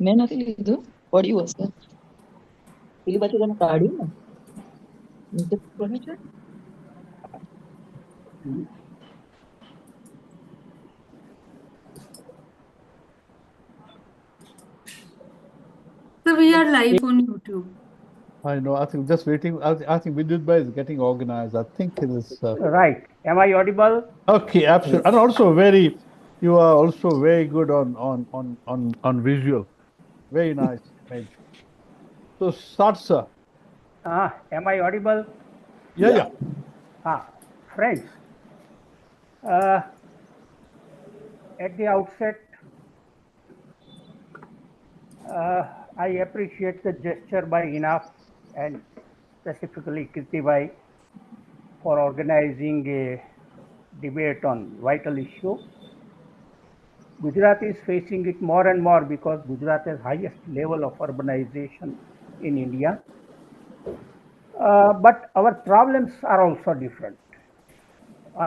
મેં નથી લીધું, પડ્યું હશે. પેલી બાજુ તમે કાઢ્યું ને નીચે પડ્યું છે. So we are live on YouTube. I know. I think just waiting. I think Vidyut is getting organized. I think it is. Right. Am I audible? Okay, absolutely. And also you are also very good on visual. Very nice image. So start, sir. Am I audible? Yeah. Friends, at the outset, I appreciate the gesture by INHAF and specifically Kirti for organizing a debate on vital issue. Gujarat is facing it more and more because Gujarat has highest level of urbanization in India. But our problems are also different.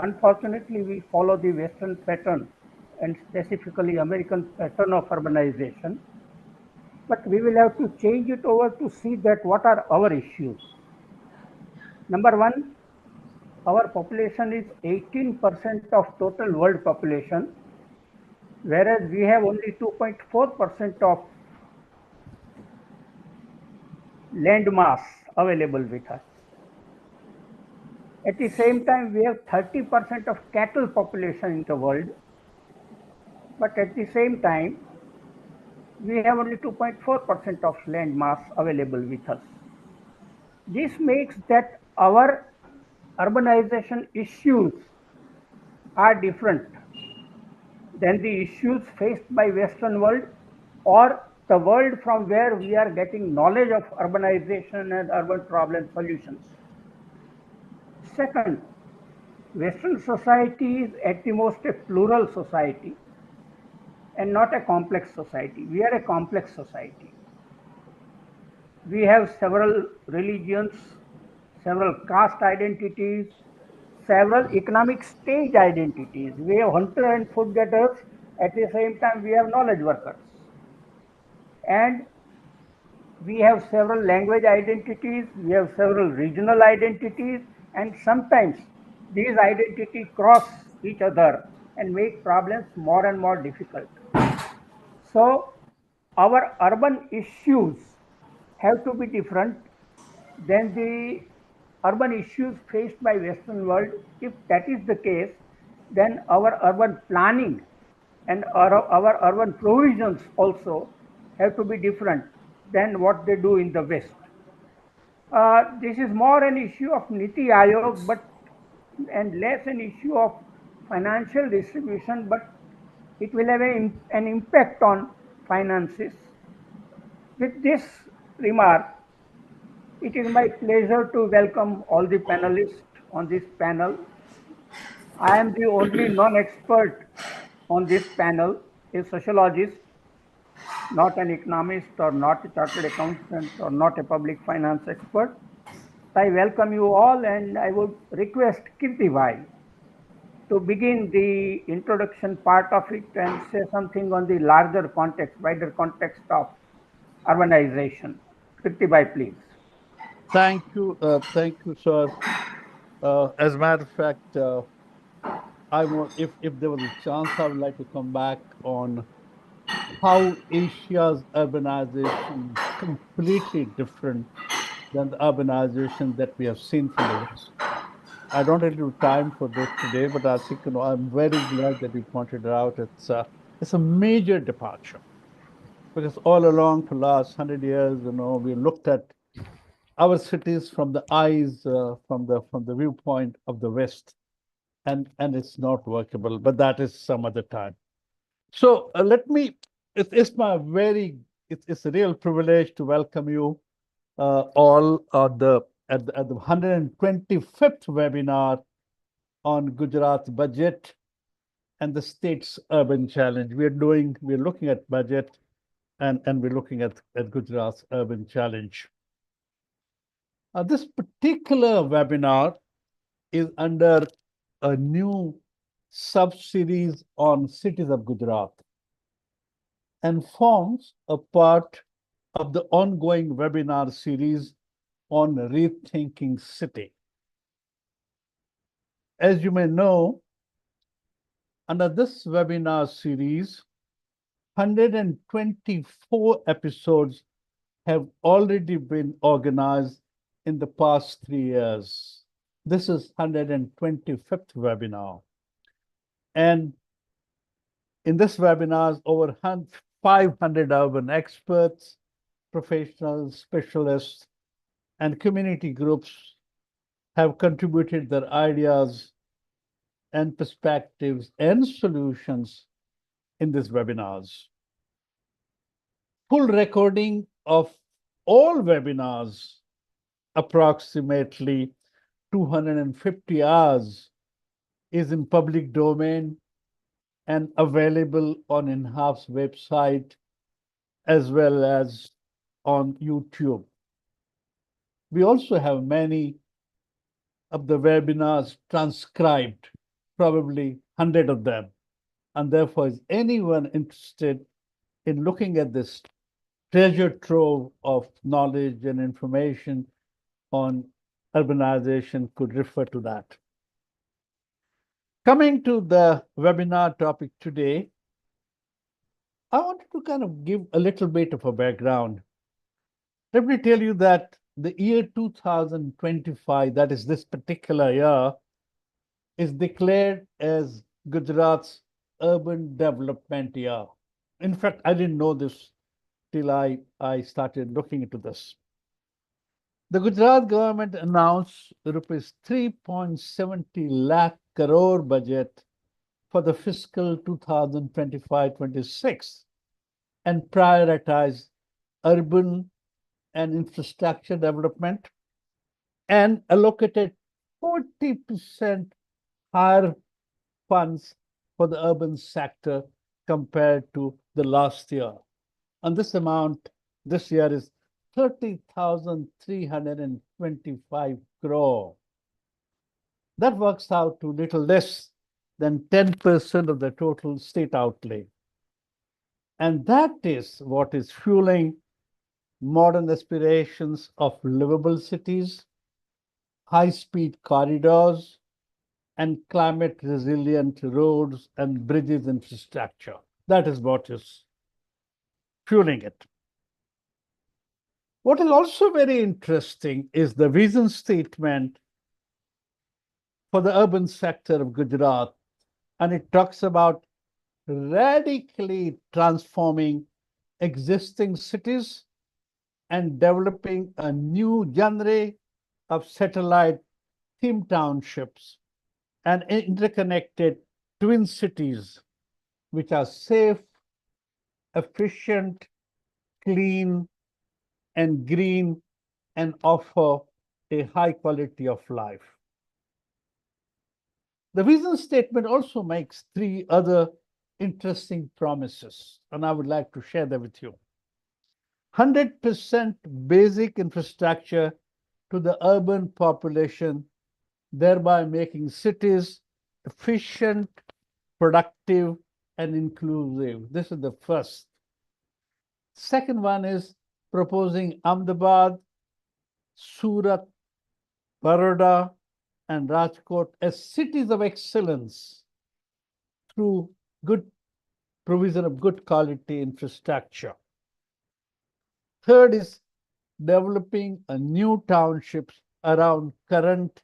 Unfortunately, we follow the Western pattern and specifically American pattern of urbanization. But we will have to change it over to see that what are our issues. Number one, our population is 18% of total world population, whereas we have only 2.4% of land mass available with us. At the same time, we have 30% of cattle population in the world, but at the same time, we have only 2.4% of land mass available with us. This makes that our urbanization issues are different than the issues faced by Western world or the world from where we are getting knowledge of urbanization and urban problem solutions. Second, Western society is at the most a plural society and not a complex society. We are a complex society. We have several religions, several caste identities, several economic stage identities. We have hunter and food getters. At the same time, we have knowledge workers. And we have several language identities, we have several regional identities, and sometimes these identities cross each other and make problems more and more difficult. So our urban issues have to be different than the urban issues faced by Western world. If that is the case, then our urban planning and our urban provisions also have to be different than what they do in the West. This is more an issue of Niti and less an issue of financial distribution, but it will have an impact on finances. With this remark, it is my pleasure to welcome all the panelists on this panel. I am the only non-expert on this panel, a sociologist, not an economist or not a chartered accountant or not a public finance expert. I welcome you all and I would request Kirti to begin the introduction part of it and say something on the larger context, wider context of urbanization. Kirti please. Thank you, sir. As a matter of fact, if there was a chance, I would like to come back on how Asia's urbanization is completely different than the urbanization that we have seen from the West. I don't have time for this today, but I think I'm very glad that you pointed it out. It's a major departure because all along for the last 100 years, we looked at our cities from the eyes, from the viewpoint of the West, and it's not workable. But that is some other time. So let me. It's my it's a real privilege to welcome you all at the 125th webinar on Gujarat's budget and the state's urban challenge. We're looking at budget and we're looking at Gujarat's urban challenge. This particular webinar is under a new sub-series on cities of Gujarat. and forms a part of the ongoing webinar series on Rethinking City. As you may know, under this webinar series, 124 episodes have already been organized in the past 3 years. This is 125th webinar. And in this webinar, over 500 urban experts, professionals, specialists, and community groups have contributed their ideas and perspectives and solutions in these webinars. Full recording of all webinars, approximately 250 hours, is in public domain and available on INHAF's website as well as on YouTube. We also have many of the webinars transcribed, probably 100 of them. And therefore, is anyone interested in looking at this treasure trove of knowledge and information on urbanization could refer to that. Coming to the webinar topic today, I wanted to kind of give a little bit of a background. Let me tell you that the year 2025, that is this particular year, is declared as Gujarat's urban development year. In fact, I didn't know this till I started looking into this. The Gujarat government announced rupees 3.70 lakh crore budget for the fiscal 2025-26 and prioritized urban and infrastructure development and allocated 40% higher funds for the urban sector compared to the last year. And this amount this year is 30,325 crore. That works out to little less than 10% of the total state outlay. And that is what is fueling modern aspirations of livable cities, high-speed corridors, and climate-resilient roads and bridges infrastructure. That is what is fueling it. What is also very interesting is the vision statement for the urban sector of Gujarat, and it talks about radically transforming existing cities and developing a new genre of satellite theme townships and interconnected twin cities, which are safe, efficient, clean, and green, and offer a high quality of life. The vision statement also makes 3 other interesting promises, and I would like to share them with you. 100% basic infrastructure to the urban population, thereby making cities efficient, productive, and inclusive. This is the first. Second one is proposing Ahmedabad, Surat, Baroda, and Rajkot as cities of excellence through good provision of good quality infrastructure. Third is developing a new townships around current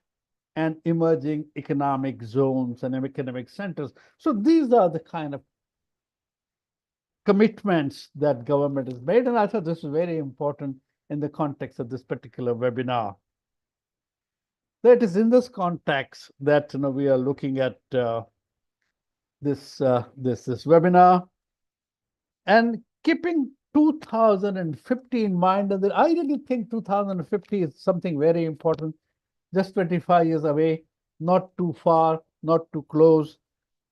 and emerging economic zones and economic centers. So these are the kind of commitments that government has made, and I thought this is very important in the context of this particular webinar. That is in this context that we are looking at this webinar, and keeping 2050 in mind, and I really think 2050 is something very important, just 25 years away, not too far, not too close,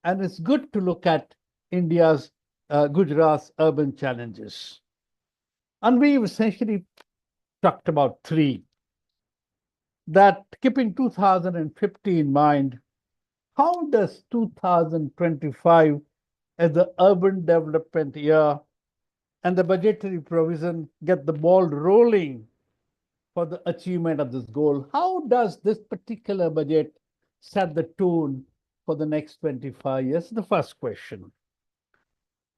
and it's good to look at India's Gujarat's urban challenges. And we've essentially talked about 3. That keeping 2050 in mind, how does 2025 as the urban development year and the budgetary provision get the ball rolling for the achievement of this goal. How does this particular budget set the tone for the next 25 years? The first question.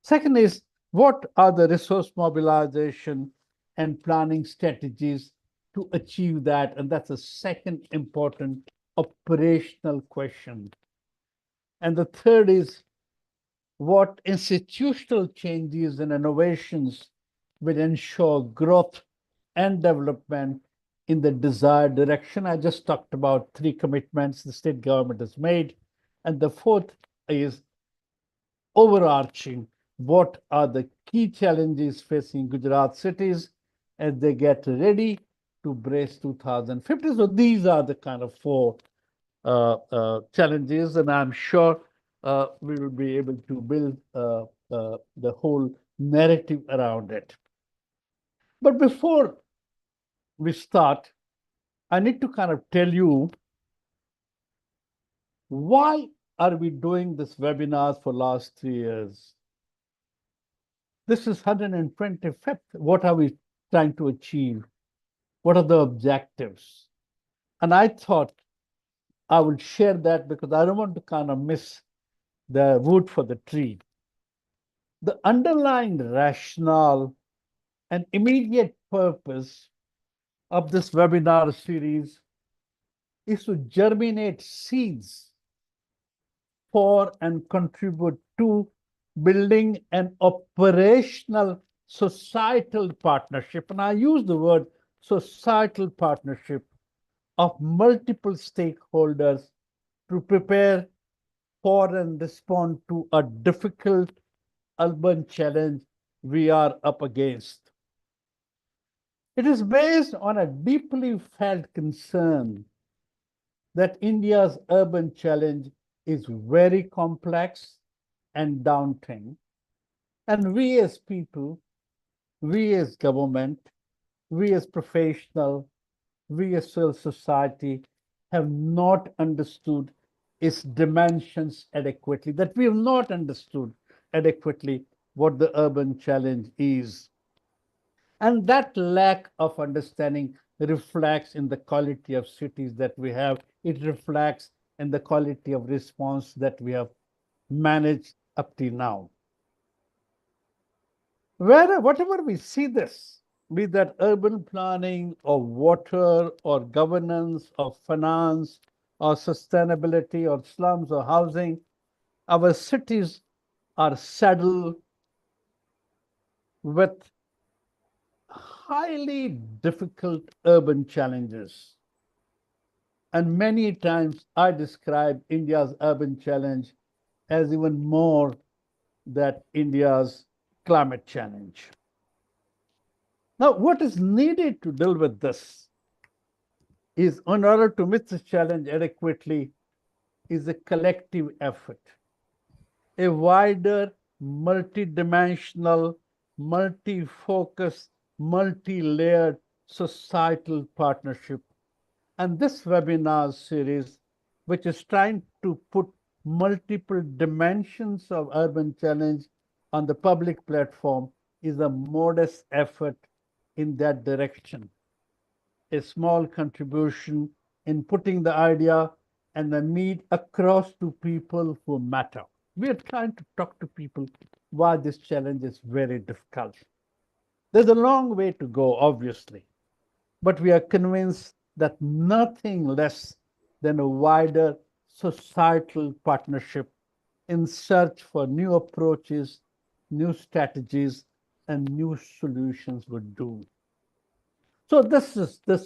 Second is, what are the resource mobilization and planning strategies to achieve that? And that's a second important operational question. And the third is, what institutional changes and innovations will ensure growth and development in the desired direction? I just talked about three commitments the state government has made. And the fourth is overarching, what are the key challenges facing Gujarat cities as they get ready to brace 2050? So these are the kind of four challenges, and I'm sure we will be able to build the whole narrative around it. But before we start, I need to kind of tell you why are we doing this webinars for last 3 years? This is 125th. What are we trying to achieve? What are the objectives? And I thought I would share that because I don't want to kind of miss the wood for the tree. The underlying rationale and immediate purpose of this webinar series is to germinate seeds for and contribute to building an operational societal partnership. And I use the word societal partnership of multiple stakeholders to prepare for and respond to a difficult urban challenge we are up against. It is based on a deeply felt concern that India's urban challenge is very complex and daunting. And we as people, we as government, we as professional, we as civil society have not understood its dimensions adequately, that we have not understood adequately what the urban challenge is. And that lack of understanding reflects in the quality of cities that we have. It reflects in the quality of response that we have managed up to now. Whatever we see this, be that urban planning or water or governance or finance or sustainability or slums or housing, our cities are saddled with highly difficult urban challenges. And many times I describe India's urban challenge as even more than India's climate challenge. Now, what is needed to deal with this is, in order to meet this challenge adequately, is a collective effort, a wider, multidimensional, multi-focused, multi-layered societal partnership. And this webinar series, which is trying to put multiple dimensions of urban challenge on the public platform, is a modest effort in that direction. A small contribution in putting the idea and the need across to people who matter. We are trying to talk to people why this challenge is very difficult. There's a long way to go, obviously, but we are convinced that nothing less than a wider societal partnership in search for new approaches, new strategies, and new solutions would do. So this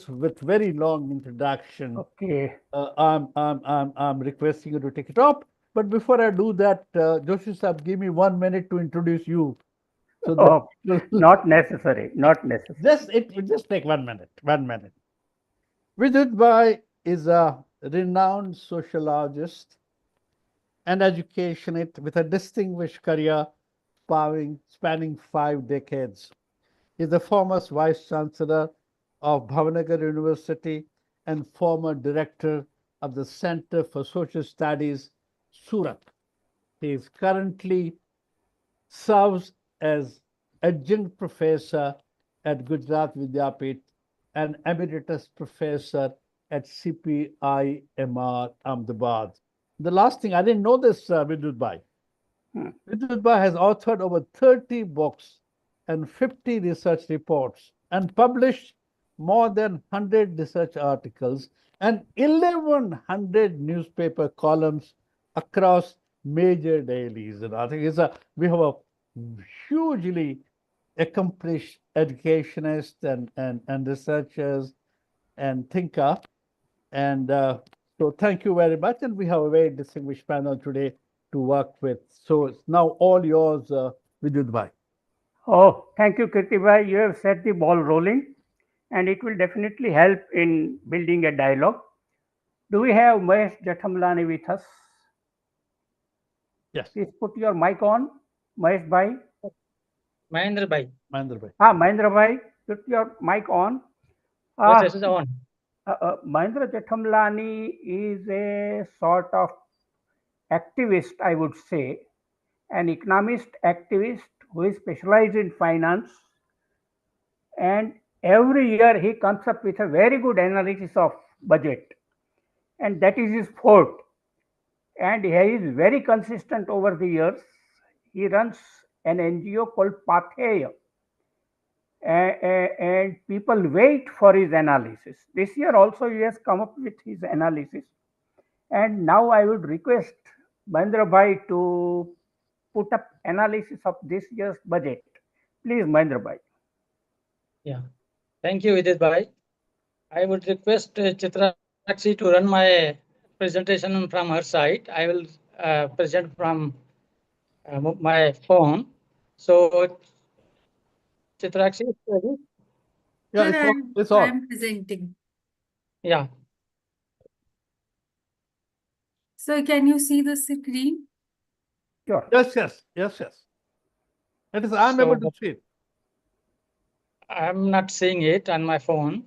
with very long introduction. Okay. I'm requesting you to take it up. But before I do that, Joshi Sahab, give me 1 minute to introduce you. So Oh, not necessary. Not necessary. it just take 1 minute. 1 minute. Vidyut Bhai is a renowned sociologist and educationist with a distinguished career spanning 5 decades. He is the former Vice Chancellor of Bhavnagar University and former Director of the Center for Social Studies, Surat. He is currently serves as adjunct professor at Gujarat Vidyapit and emeritus professor at CPIMR Ahmedabad. The last thing, I didn't know this, Vidyut Bhai. Vidyut Bhai has authored over 30 books and 50 research reports and published more than 100 research articles and 1,100 newspaper columns across major dailies. And I think we have a hugely accomplished educationist and researchers and thinker. And so thank you very much. And we have a very distinguished panel today to work with. So it's now all yours, Vidyut Bhai. Oh, thank you, Kirti bhai. You have set the ball rolling, and it will definitely help in building a dialogue. Do we have Mahender Jethmalani with us? Yes. Please put your mic on, Mahender bhai. Mahender bhai. Mahender Bhai. Mahender bhai, put your mic on. Yes, yes, it's on. Mahender Jethmalani is a sort of activist, I would say, an economist activist who is specialized in finance, and every year he comes up with a very good analysis of budget, and that is his forte, and he is very consistent over the years. He runs an NGO called Pathaya, and people wait for his analysis. This year also he has come up with his analysis, and now I would request Mahender bhai to put up analysis of this year's budget. Please, Mahender bhai. Yeah. Thank you, Vidyut bhai. I would request Chitrakshi to run my presentation from her side. I will present from my phone. So, Chitrakshi, ready? Yeah, Sir, it's on. I'm presenting. Yeah. So can you see the screen? Sure. Yes. It is, I'm able to see it. I'm not seeing it on my phone.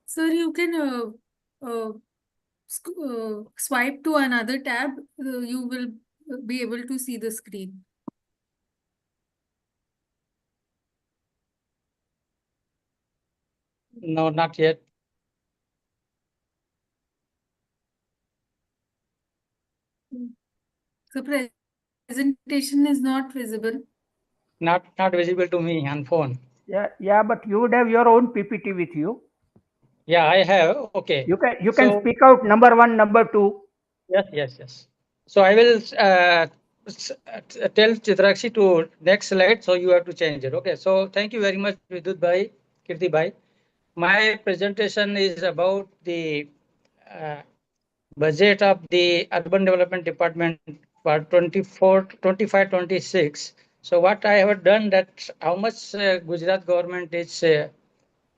Sir, you can swipe to another tab. You will be able to see the screen. No, not yet. So presentation is not visible. Not visible to me on phone. Yeah, but you would have your own PPT with you. Yeah, I have. Okay. You can speak out number one, number two. Yes. So I will tell Chitrakshi to next slide. So you have to change it. Okay. So thank you very much, Vidyut bhai, Kirti bhai. My presentation is about the budget of the Urban Development Department for 25-26. So what I have done that how much Gujarat government is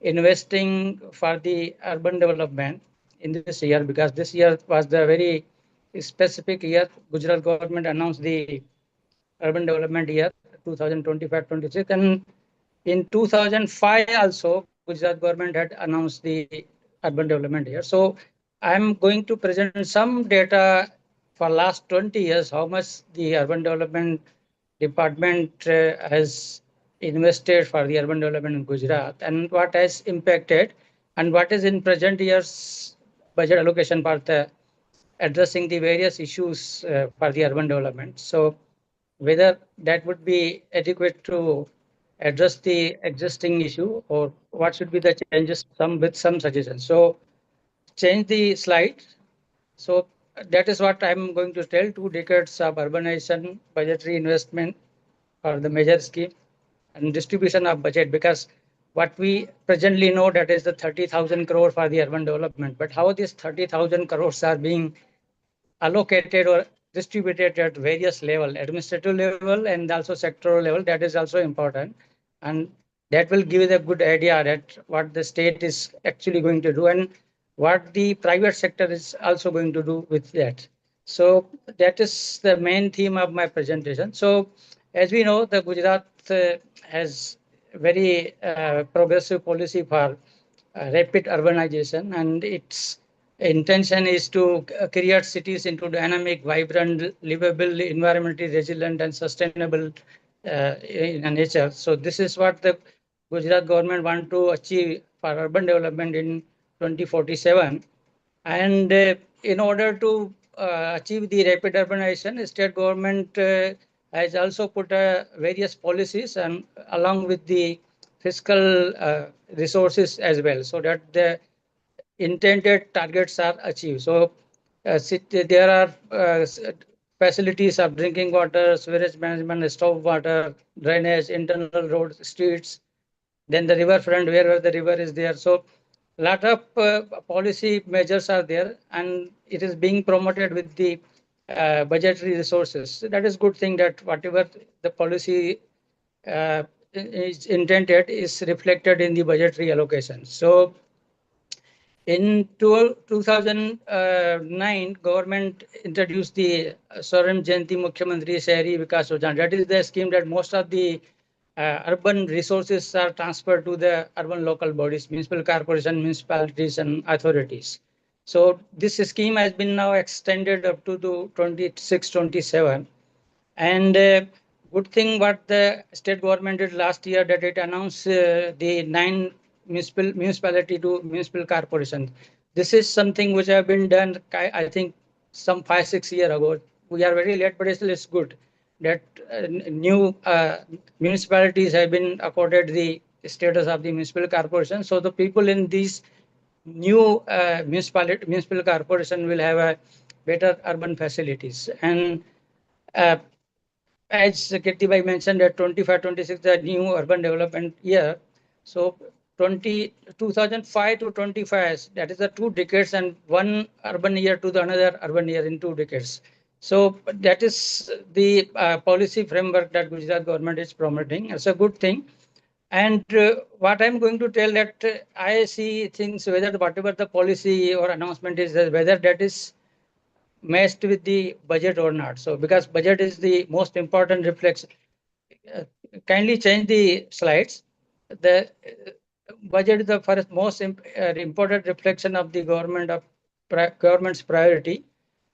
investing for the urban development in this year, because this year was the very specific year. Gujarat government announced the urban development year 2025-26, and in 2005 also Gujarat government had announced the urban development year. So I'm going to present some data for last 20 years, how much the urban development department has invested for the urban development in Gujarat, and what has impacted, and what is in present year's budget allocation for the addressing the various issues for the urban development. So whether that would be adequate to address the existing issue, or what should be the changes, with some suggestions. So change the slide. So that is what I'm going to tell. 2 decades of urbanization, budgetary investment for the major scheme, and distribution of budget, because what we presently know that is the 30,000 crore for the urban development, but how these 30,000 crores are being allocated or distributed at various level, administrative level and also sectoral level, that is also important, and that will give you a good idea that what the state is actually going to do and what the private sector is also going to do with that. So that is the main theme of my presentation. So as we know, the Gujarat has very progressive policy for rapid urbanization, and its intention is to create cities into dynamic, vibrant, livable, environmentally resilient and sustainable in nature. So this is what the Gujarat government want to achieve for urban development in 2047. And in order to achieve the rapid urbanization, state government has also put various policies and along with the fiscal resources as well, so that the intended targets are achieved. So there are facilities of drinking water, sewage management, storm water, drainage, internal roads, streets, then the riverfront wherever the river is there. So lot of policy measures are there, and it is being promoted with the budgetary resources. So that is good thing, that whatever the policy is intended is reflected in the budgetary allocation. So in 2009, government introduced the Swaram Jayanti Mukhyamantri Shahri Vikas Yojana. That is the scheme that most of the urban resources are transferred to the urban local bodies, municipal corporation, municipalities, and authorities. So this scheme has been now extended up to 26-27. And good thing what the state government did last year, that it announced the 9 municipality to municipal corporation. This is something which have been done, I think, some 5-6 years ago. We are very late, but it's good that new municipalities have been accorded the status of the municipal corporation. So the people in these new municipal corporation will have a better urban facilities. And as Kirti mentioned, that 25-26 the new urban development year. So 2005 to 25, that is the 2 decades, and one urban year to the another urban year in 2 decades. So that is the policy framework that Gujarat government is promoting. It's a good thing. And what I'm going to tell that I see things, whether whatever the policy or announcement is, whether that is matched with the budget or not. So because budget is the most important reflection. Kindly change the slides. The budget is the first most important reflection of the government's priority,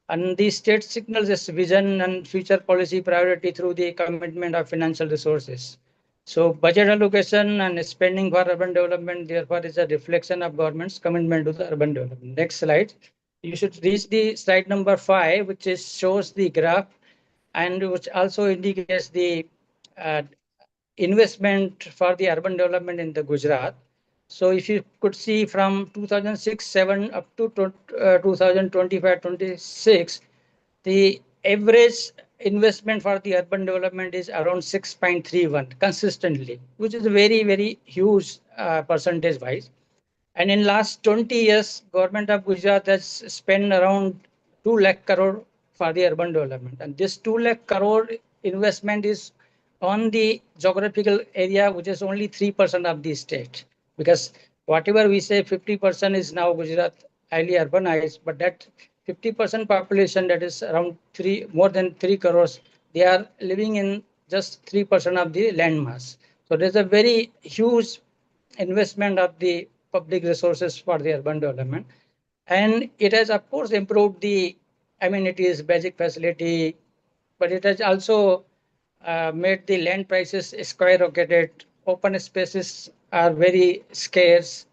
and the state signals its vision and future policy priority through the commitment of financial resources. So budget allocation and spending for urban development, therefore, is a reflection of government's commitment to the urban development. Next slide. You should reach the slide number 5, which shows the graph and which also indicates the investment for the urban development in the Gujarat. So if you could see from 2006-7 up to 2025-26, the average investment for the urban development is around 6.31 consistently, which is a very, very huge percentage wise. And in last 20 years, government of Gujarat has spent around 2 lakh crore for the urban development. And this 2 lakh crore investment is on the geographical area, which is only 3% of the state. Because whatever we say, 50% is now Gujarat highly urbanized, but that 50% population, that is around more than 3 crores, they are living in just 3% of the land mass. So there's a very huge investment of the public resources for the urban development. And it has, of course, improved the amenities, basic facility, but it has also made the land prices skyrocketed. Open spaces are very scarce.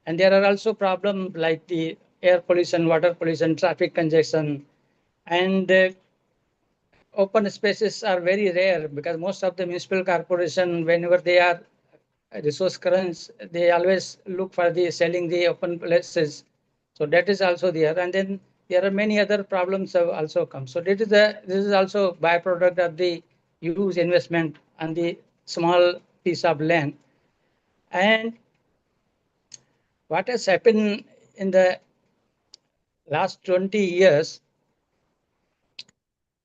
And there are also problems like the air pollution, water pollution, traffic congestion. And open spaces are very rare because most of the municipal corporation, whenever they are resource crunch, they always look for the selling the open places. So that is also there. And then there are many other problems have also come. So this is also byproduct of the huge investment on the small piece of land. And what has happened in the last 20 years,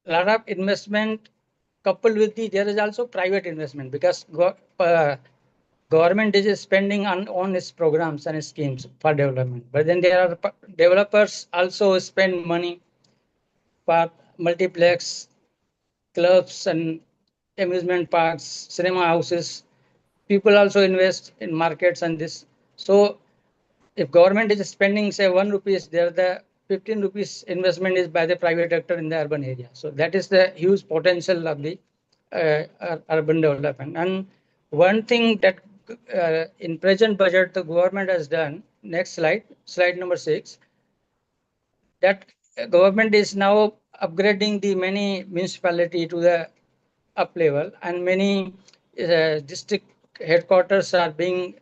a lot of investment coupled with there is also private investment, because government is spending on its programs and schemes for development. But then there are developers also spend money for multiplex, clubs, and amusement parks, cinema houses. People also invest in markets and this. So if government is spending, say, 1 rupees, there the 15 rupees investment is by the private sector in the urban area. So that is the huge potential of the urban development. And one thing that in present budget the government has done, next slide, slide number 6, that government is now upgrading the many municipality to the up level, and many district headquarters are being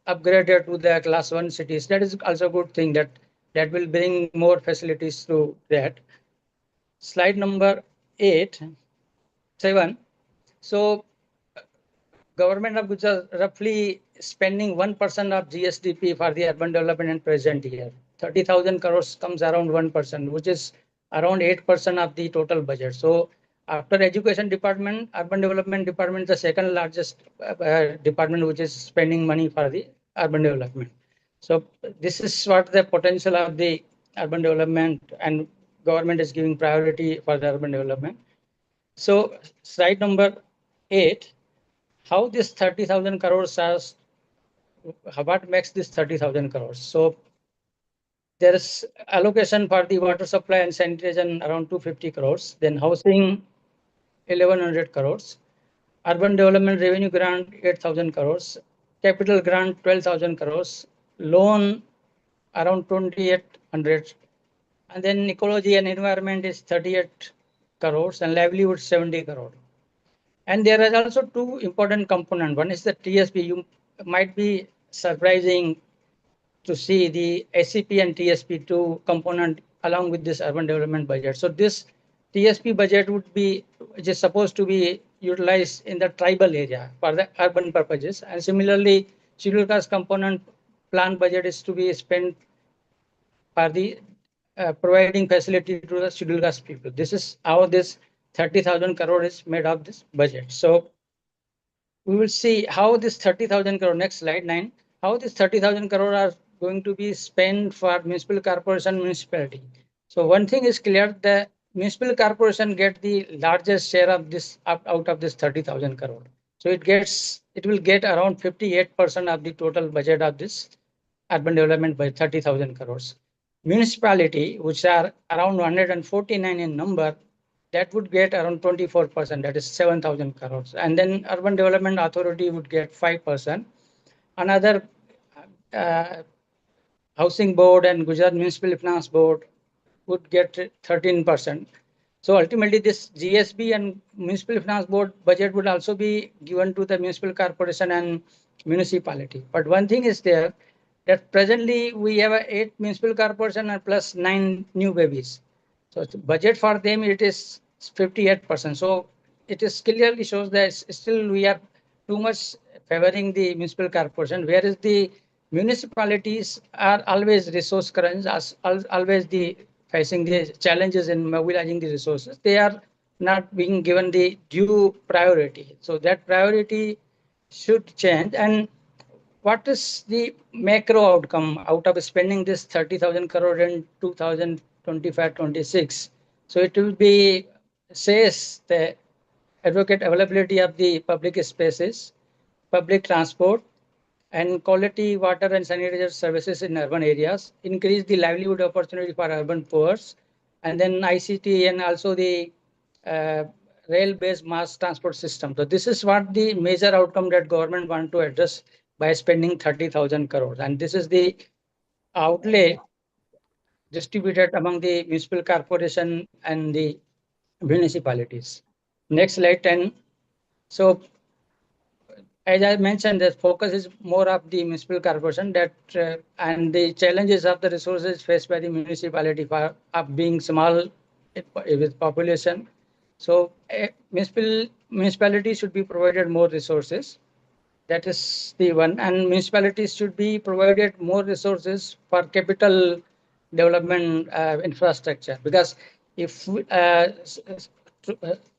upgraded to the class 1 cities. That is also a good thing, that will bring more facilities to that. Slide number 7. So government of Gujarat roughly spending 1% of GSDP for the urban development in present year. 30,000 crores comes around 1%, which is around 8% of the total budget. So after education department, urban development department is the second largest department which is spending money for the urban development. So this is what the potential of the urban development, and government is giving priority for the urban development. So slide number 8, how this 30,000 crores has, what makes this 30,000 crores? So there is allocation for the water supply and sanitation around 250 crores, then housing 1100 crores, urban development revenue grant 8,000 crores, capital grant 12,000 crores, loan around 2,800, and then ecology and environment is 38 crores, and livelihood 70 crore. And there are also two important components. One is the TSP. You might be surprising to see the SCP and TSP2 component along with this urban development budget. So this TSP budget would be, which is supposed to be utilized in the tribal area for the urban purposes. And similarly, scheduled caste component plan budget is to be spent for the providing facility to the scheduled caste people. This is how this 30,000 crore is made of this budget. So we will see how this 30,000 crore, next slide 9, how this 30,000 crore are going to be spent for municipal corporation, municipality. So one thing is clear, the municipal corporation get the largest share of this out of this 30,000 crore. So it will get around 58% of the total budget of this urban development by 30,000 crores. Municipality, which are around 149 in number, that would get around 24%, that is 7,000 crores. And then urban development authority would get 5%. Another housing board and Gujarat Municipal Finance Board would get 13%. So ultimately this GSB and Municipal Finance Board budget would also be given to the municipal corporation and municipality. But one thing is there, that presently we have 8 municipal corporation and plus 9 new babies. So budget for them, it is 58%. So it is clearly shows that still we are too much favoring the municipal corporation, whereas the municipalities are always resource crunch, as always the facing the challenges in mobilizing the resources. They are not being given the due priority. So that priority should change. And what is the macro outcome out of spending this 30,000 crore in 2025-26? So it will be, says the advocate availability of the public spaces, public transport, and quality water and sanitary services in urban areas, increase the livelihood opportunity for urban poor, and then ICT and also the rail-based mass transport system. So this is what the major outcome that government want to address by spending 30,000 crores. And this is the outlay distributed among the municipal corporation and the municipalities. Next slide 10. So as I mentioned, the focus is more of the municipal corporation that and the challenges of the resources faced by the municipality for being small with population. So municipality should be provided more resources. That is the one, and municipalities should be provided more resources for capital development infrastructure, because if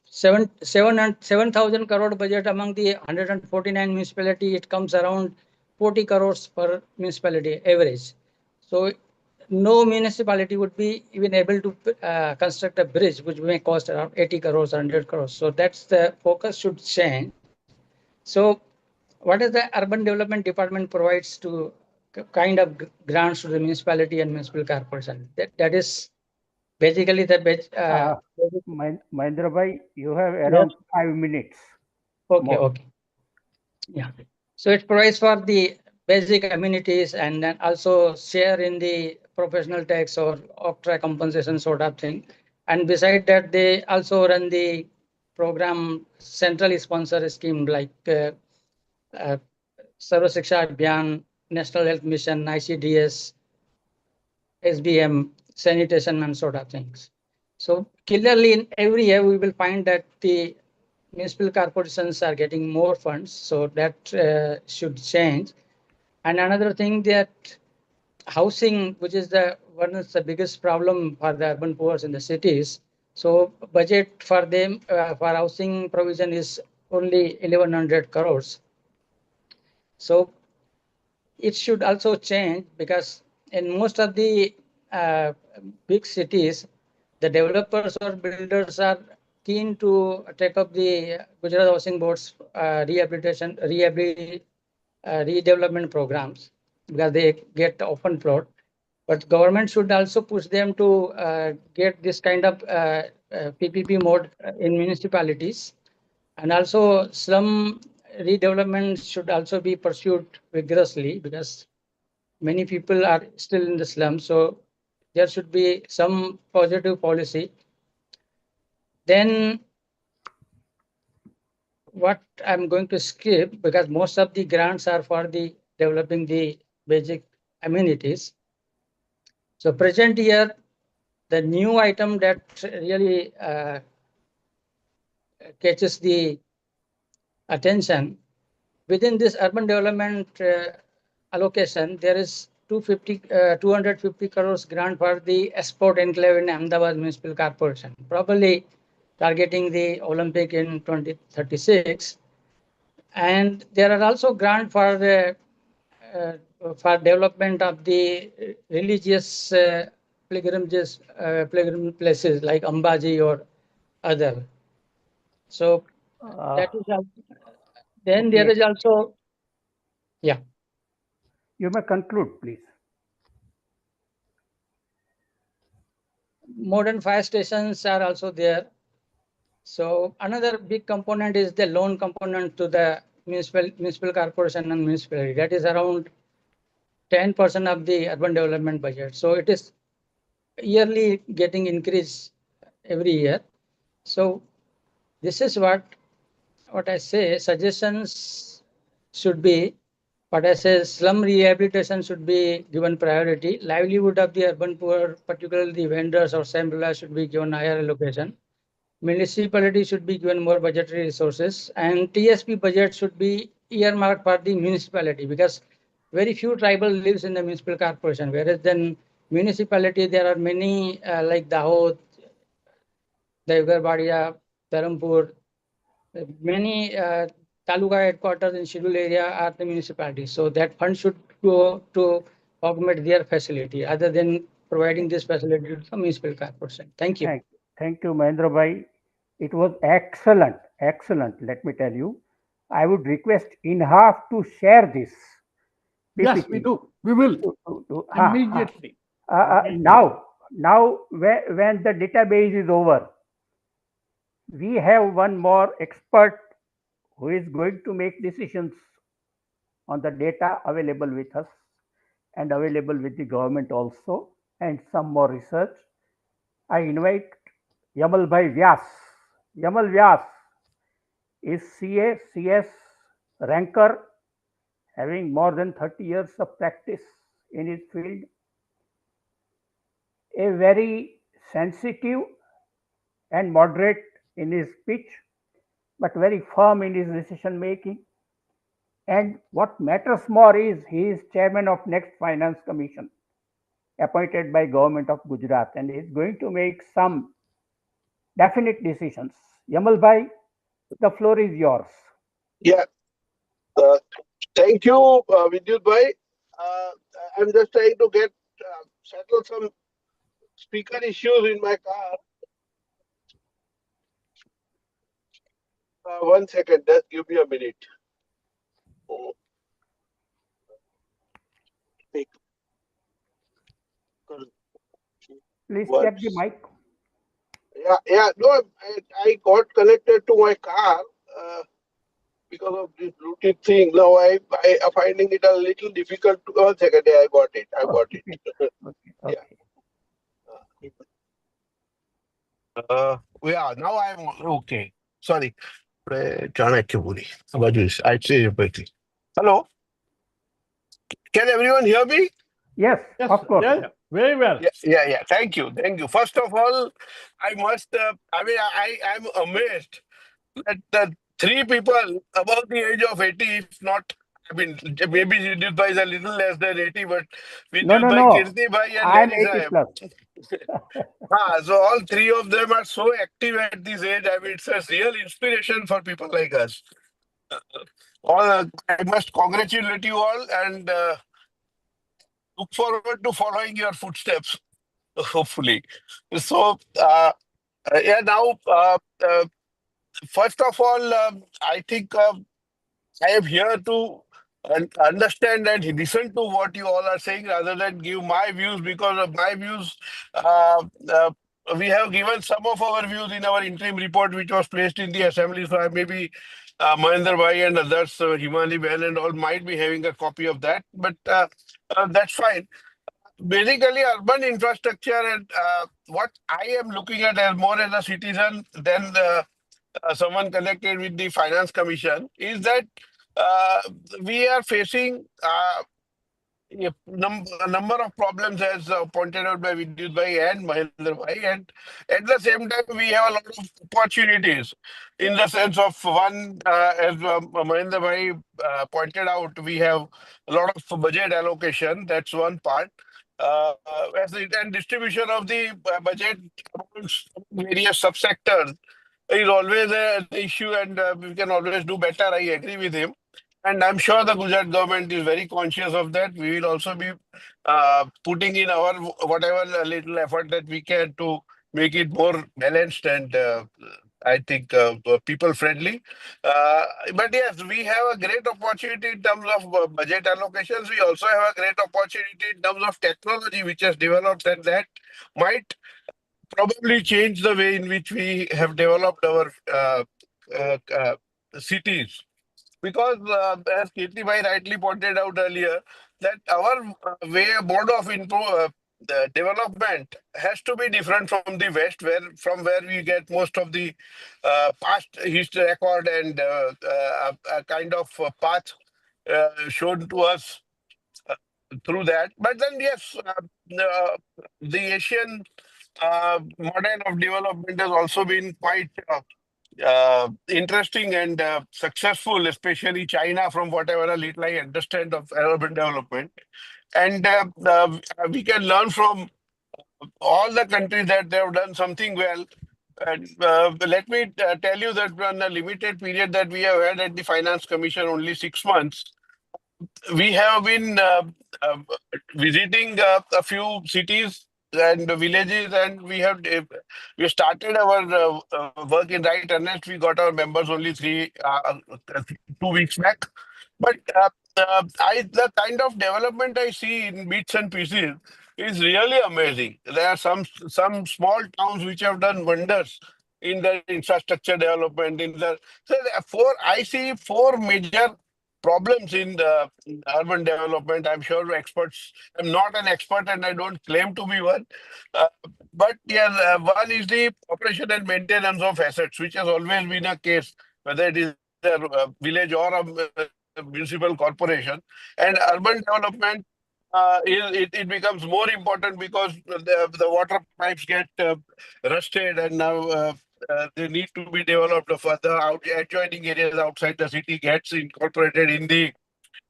7,000 crore budget among the 149 municipality, it comes around 40 crores per municipality average. So no municipality would be even able to construct a bridge which may cost around 80 crores, 100 crores. So that's the focus should change. So what is the urban development department provides to kind of grants to the municipality and municipal corporation? That is basically the Mahender bhai, you have around 5 minutes. Okay, more. okay. Yeah. So it provides for the basic amenities and then also share in the professional tax or OCTRA compensation sort of thing. And beside that, they also run the program centrally sponsor scheme like Sarva Shiksha Abhiyan, National Health Mission, ICDS, SBM, sanitation and sort of things. So clearly in every year we will find that the municipal corporations are getting more funds, so that should change. And another thing that housing, which is the one of the biggest problem for the urban poor in the cities. So budget for them for housing provision is only 1100 crores. So it should also change because in most of the big cities, the developers or builders are keen to take up the Gujarat Housing Board's redevelopment programs because they get open plot. But government should also push them to get this kind of PPP mode in municipalities. And also slum redevelopment should also be pursued vigorously because many people are still in the slum. So there should be some positive policy. Then what I'm going to skip because most of the grants are for the developing the basic amenities. So present year, the new item that really catches the attention within this urban development allocation, there is 250 crores grant for the export enclave in Ahmedabad Municipal Corporation, probably targeting the Olympic in 2036. And there are also grant for development of the religious pilgrim places like Ambaji or other. So that is then Okay. there is also, yeah. You may conclude, please. Modern fire stations are also there. So another big component is the loan component to the municipal corporation and municipality. That is around 10% of the urban development budget. So it is yearly getting increased every year. So this is what I say. Suggestions should be, what I say, slum rehabilitation should be given priority. Livelihood of the urban poor, particularly the vendors or same should be given higher allocation. Municipality should be given more budgetary resources, and TSP budget should be earmarked for the municipality because very few tribal lives in the municipal corporation, whereas then municipality there are many like Dahod, Devgarbadia, Dharampur, many taluka headquarters in scheduled area are the municipalities. So that fund should go to augment their facility other than providing this facility to the municipal corporation. Thank you. Thank you, Mahender bhai. It was excellent, excellent. Let me tell you. I would request INHAF to share this. Yes, we do. We will immediately. Now, when the database is over, we have one more expert who is going to make decisions on the data available with us and available with the government also, and some more research. I invite Yamal Vyas. Yamal Vyas is CS ranker having more than 30 years of practice in his field, a very sensitive and moderate in his speech, but very firm in his decision making. And what matters more is he is chairman of next finance commission appointed by government of Gujarat and is going to make some definite decisions. Yamal bhai, the floor is yours. Yeah. Thank you, Vidyut bhai. I'm just trying to settle some speaker issues in my car. 1 second, just give me a minute. Please check the mic. Yeah, no, I got connected to my car because of this Bluetooth thing. Now I am finding it a little difficult. 1 second, I got it. I got it. Okay. Yeah, now I'm okay. Sorry. I'd say it quickly. Hello, can everyone hear me? Yes, Yes, of course. yeah, very well. Yeah. Thank you. First of all, I must. I'm amazed that the three people above the age of 80, if not, I mean, maybe Vidyut Bhai is a little less than 80, but Vidyut Bhai, No. Kirti Bhai, and I'm Laheri 80 Sahib. plus. So all three of them are so active at this age. I mean, it's a real inspiration for people like us. I must congratulate you all and look forward to following your footsteps, hopefully. So, now, first of all, I think I am here to understand and listen to what you all are saying rather than give my views, because of my views. Uh, uh, we have given some of our views in our interim report, which was placed in the assembly. So maybe Mahender Bhai and others, Himani Baxi and all, might be having a copy of that. But that's fine. Basically, urban infrastructure and what I am looking at as more as a citizen than someone connected with the Finance Commission is that uh, we are facing a number of problems, as pointed out by Vidyut Bhai and Mahender Bhai, and at the same time we have a lot of opportunities in the sense of one, as Mahender Bhai pointed out, we have a lot of budget allocation. That's one part. And distribution of the budget amongst various subsectors is always an issue, and we can always do better. I agree with him. And I'm sure the Gujarat government is very conscious of that. We will also be putting in our whatever little effort that we can to make it more balanced and I think people friendly. But yes, we have a great opportunity in terms of budget allocations. We also have a great opportunity in terms of technology which has developed, and that might probably change the way in which we have developed our cities. Because as Kirti Bhai rightly pointed out earlier, that our mode of the development has to be different from the West, where we get most of the past history record and a kind of path shown to us through that. But then, yes, the Asian model of development has also been quite interesting and successful, especially China, from whatever little I understand of urban development. And we can learn from all the countries that they have done something well. And let me tell you that on the limited period that we have had at the Finance Commission, only 6 months, we have been uh, visiting a few cities and villages, and we started our work in right earnest. We got our members only 2 weeks back, but I the kind of development I see in bits and pieces is really amazing. There are some small towns which have done wonders in the infrastructure development. I see four major problems in the urban development. I'm sure experts. I'm not an expert, and I don't claim to be one. Uh, but yeah, one is the operation and maintenance of assets, which has always been a case, whether it is a village or a municipal corporation. And urban development, it becomes more important because the water pipes get rusted, and now they need to be developed. For the adjoining areas outside the city gets incorporated in the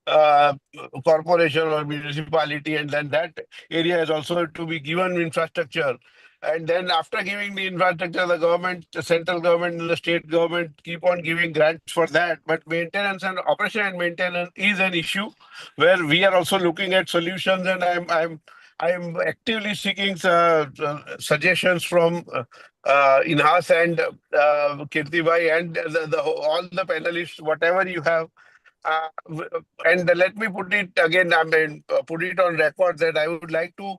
uh, corporation or municipality, and then that area is also to be given infrastructure. And then after giving the infrastructure, the government, the central government and the state government keep on giving grants for that. But maintenance and operation and maintenance is an issue where we are also looking at solutions. And I'm actively seeking suggestions from INHAF and Kirti Bhai and all the panelists, whatever you have. And let me put it again, I mean, put it on record that I would like to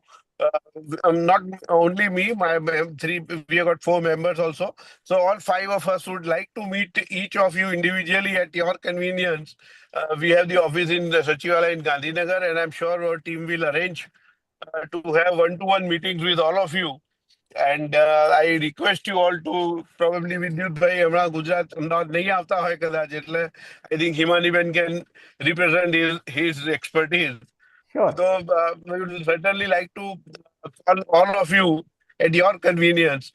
not only me, we have got 4 members also. So all 5 of us would like to meet each of you individually at your convenience. We have the office in the Sachivala in Gandhinagar, and I'm sure our team will arrange to have one-to-one meetings with all of you. And I request you all to probably Vidyut bhai hamra Gujarat not nahi aata hoy kadach એટલે I think Himani Ben can represent his expertise. Sure. So we would certainly like to call all of you at your convenience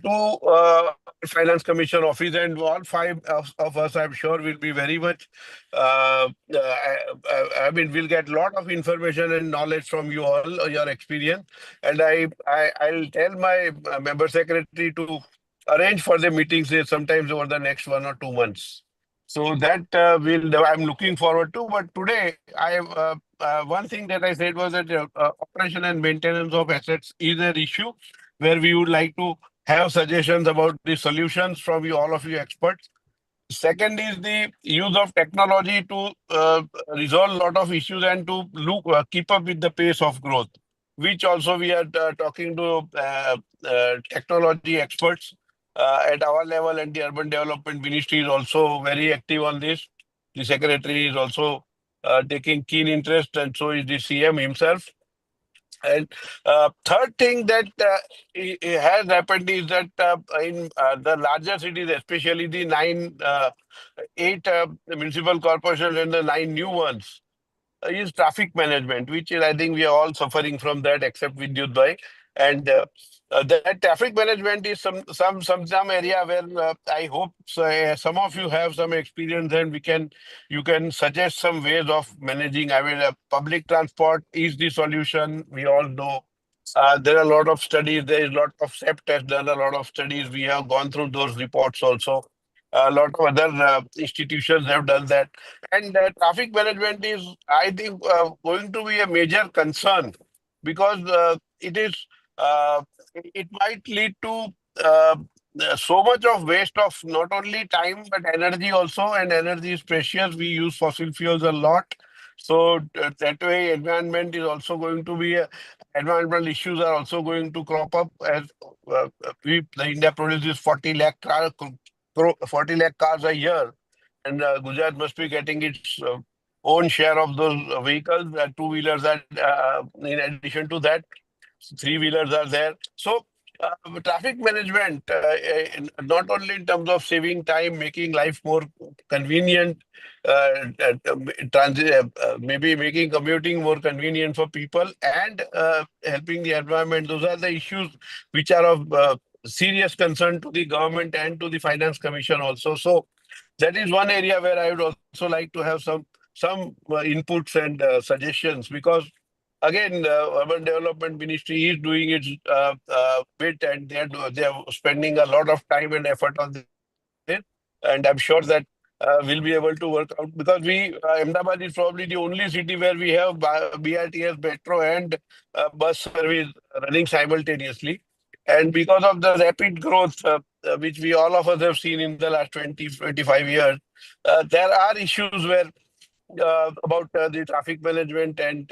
to Finance Commission office, and all 5 of us, I'm sure, will be very much. I mean, we'll get a lot of information and knowledge from you all, your experience, and I'll tell my member secretary to arrange for the meetings sometimes over the next 1 or 2 months. So that I'm looking forward to. But today, one thing that I said was that operation and maintenance of assets is an issue where we would like to have suggestions about the solutions from you, all of you experts. Second is the use of technology to resolve a lot of issues and to keep up with the pace of growth, which also we are talking to technology experts at our level, and the Urban Development Ministry is also very active on this. The Secretary is also taking keen interest, and so is the CM himself. And third thing that has happened is that in the larger cities, especially the 8 municipal corporations and the 9 new ones, is traffic management, which is, I think we are all suffering from that, except Vidyut bhai. And that traffic management is some area where I hope some of you have some experience, and you can suggest some ways of managing. I mean, public transport is the solution. We all know. There are a lot of studies. There is a lot of SEP has done a lot of studies. We have gone through those reports also. A lot of other institutions have done that. And traffic management is, I think, going to be a major concern because uh, it might lead to uh, so much of waste of not only time but energy also. And energy is precious. We use fossil fuels a lot. So that way, environment is also going to be environmental issues are also going to crop up as India produces 40 lakh cars a year, and Gujarat must be getting its own share of those vehicles. Two-wheelers are in addition to that, three-wheelers are there. So traffic management, not only in terms of saving time, making life more convenient, maybe making commuting more convenient for people, and helping the environment. Those are the issues which are of serious concern to the government and to the Finance Commission also. So that is one area where I would also like to have some inputs and suggestions, because again, the Urban Development Ministry is doing its bit, and they are spending a lot of time and effort on this. And I'm sure that we'll be able to work out, because Ahmedabad is probably the only city where we have BRTS, metro, and bus service running simultaneously. And because of the rapid growth, which we all of us have seen in the last 20-25 years, there are issues where about the traffic management, and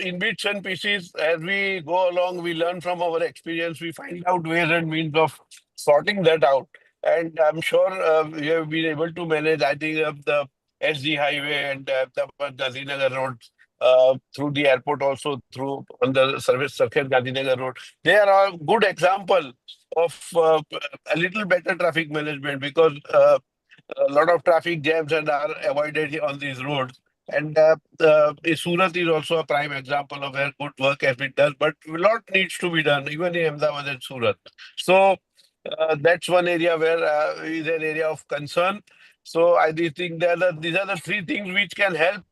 in bits and pieces, as we go along, we learn from our experience, we find out ways and means of sorting that out. And I'm sure we have been able to manage, I think, the SG highway and the Gandhinagar road through the airport, also through on the service circuit Gandhinagar road. They are a good example of a little better traffic management, because a lot of traffic jams and are avoided on these roads. And Surat is also a prime example of where good work has been done, but a lot needs to be done, even in Ahmedabad and Surat. So that's one area where is an area of concern. So I do think that these are the 3 things which can help.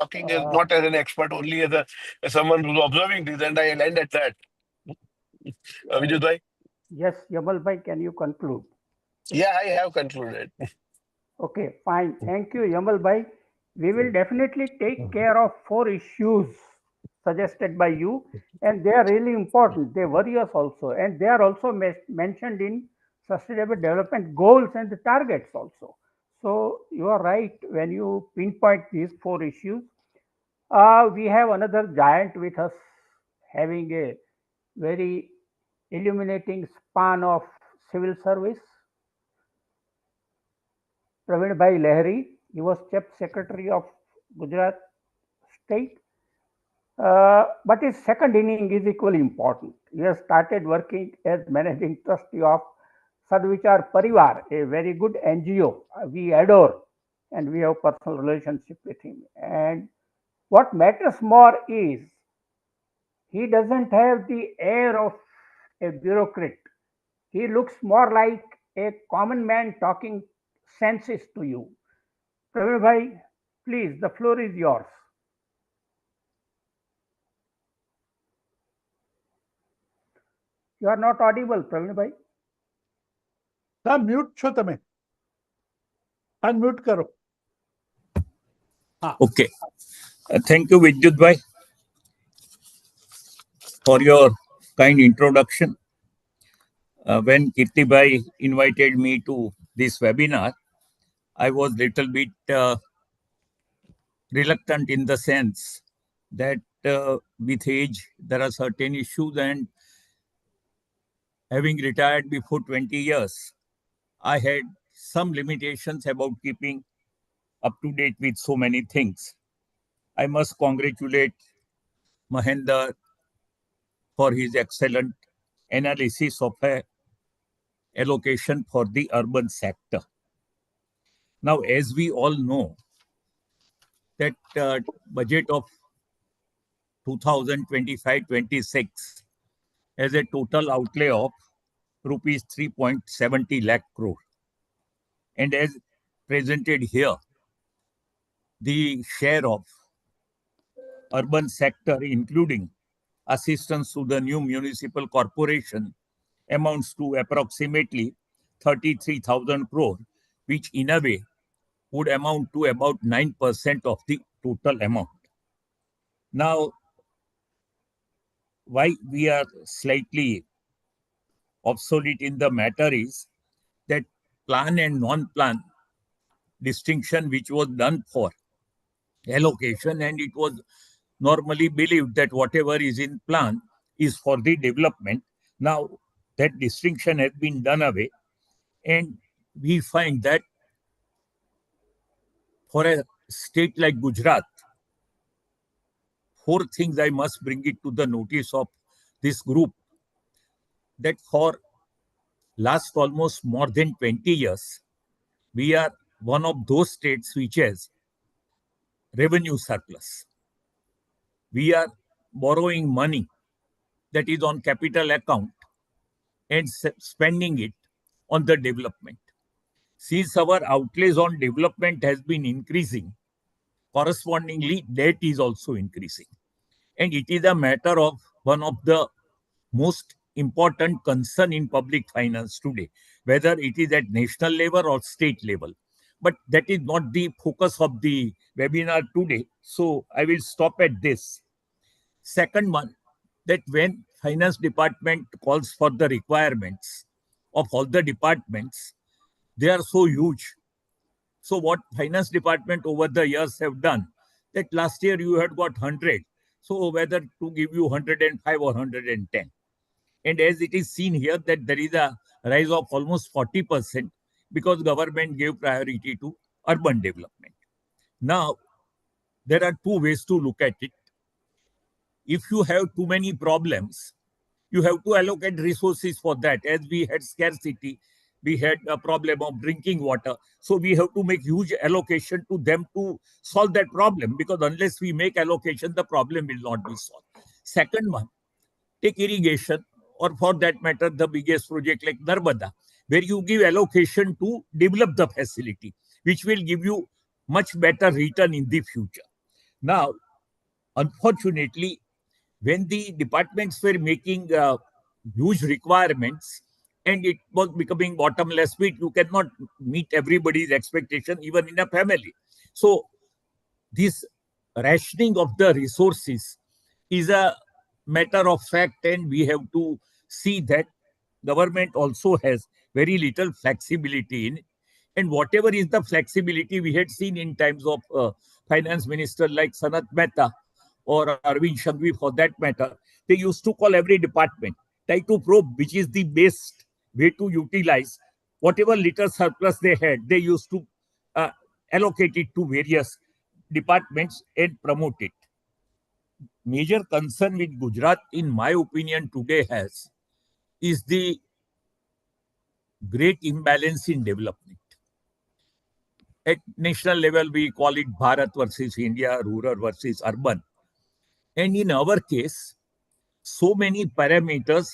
Talking is not as an expert, only as someone who's observing this, and I'll end at that. Vidyut bhai? Yes, Yamal bhai, can you conclude? Yeah, I have concluded. Okay, fine. Thank you, Yamal bhai. We will definitely take care of 4 issues suggested by you, and they are really important. They worry us also, and they are also mentioned in Sustainable Development Goals and the targets also. So you are right when you pinpoint these 4 issues. We have another giant with us having a very illuminating span of civil service. Pravin Laheri, he was Chief Secretary of Gujarat State. But his second inning is equally important. He has started working as managing trustee of Sadvichar Parivar, a very good NGO we adore, and we have personal relationship with him. And what matters more is he doesn't have the air of a bureaucrat. He looks more like a common man talking senses to you. Praveen bhai, please, the floor is yours. You are not audible, Praveen bhai. Mute छो तमे unmute करो. Okay. Thank you, Vidyut bhai, for your kind introduction. When Kirti bhai invited me to this webinar, I was little bit reluctant in the sense that with age, there are certain issues, and having retired before 20 years, I had some limitations about keeping up to date with so many things. I must congratulate Mahender for his excellent analysis of a allocation for the urban sector. Now, as we all know, that budget of 2025-26 has a total outlay of rupees 3.70 lakh crore. And as presented here, the share of urban sector, including assistance to the new municipal corporation, amounts to approximately 33,000 crore, which in a way would amount to about 9% of the total amount. Now, why we are slightly obsolete in the matter is that plan and non-plan distinction which was done for allocation, and it was normally believed that whatever is in plan is for the development. Now, that distinction has been done away, and we find that for a state like Gujarat, four things I must bring it to the notice of this group, that for last almost more than 20 years, we are one of those states which has revenue surplus. We are borrowing money that is on capital account and spending it on the development. Since our outlays on development has been increasing, correspondingly, debt is also increasing. And it is a matter of one of the most important concern in public finance today, whether it is at national level or state level. But that is not the focus of the webinar today. So I will stop at this. Second one, that when finance department calls for the requirements of all the departments, they are so huge. So what finance department over the years have done, that last year you had got 100. So whether to give you 105 or 110. And as it is seen here that there is a rise of almost 40% because government gave priority to urban development. Now, there are two ways to look at it. If you have too many problems, you have to allocate resources for that. As we had scarcity, we had a problem of drinking water. So we have to make huge allocation to them to solve that problem, because unless we make allocation, the problem will not be solved. Second one, take irrigation, or for that matter, the biggest project like Narmada, where you give allocation to develop the facility, which will give you much better return in the future. Now, unfortunately, when the departments were making huge requirements and it was becoming bottomless pit, you cannot meet everybody's expectation, even in a family. So this rationing of the resources is a matter of fact, and we have to see that government also has very little flexibility in it. And whatever is the flexibility we had seen in times of finance minister like Sanat Mehta, or Arvind Shangvi for that matter, they used to call every department, try to probe which is the best way to utilize whatever little surplus they had. They used to allocate it to various departments and promote it. Major concern with Gujarat, in my opinion, today has is the great imbalance in development. At national level, we call it Bharat versus India, rural versus urban. And in our case, so many parameters,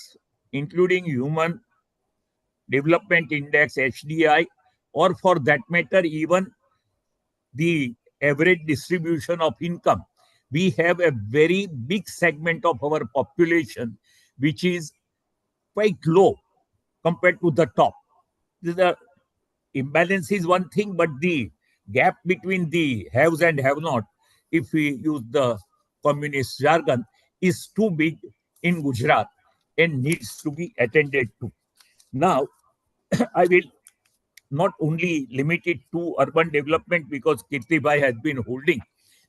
including Human Development Index, HDI, or for that matter, even the average distribution of income, we have a very big segment of our population which is quite low compared to the top. The imbalance is one thing, but the gap between the haves and have-not, if we use the communist jargon, is too big in Gujarat and needs to be attended to. Now, I will not only limit it to urban development, because Kirtibhai has been holding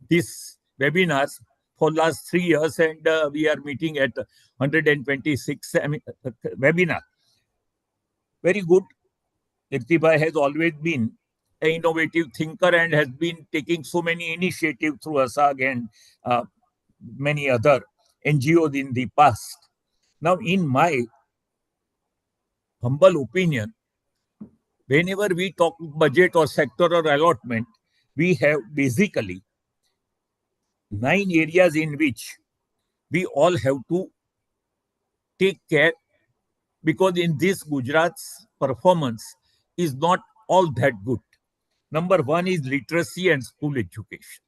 these webinars for last 3 years, and we are meeting at 126 webinar. Very good. Kirtibhai has always been an innovative thinker and has been taking so many initiatives through ASAG and many other NGOs in the past. Now, in my humble opinion, whenever we talk budget or sectoral allotment, we have basically 9 areas in which we all have to take care, because in this Gujarat's performance is not all that good. Number 1 is literacy and school education.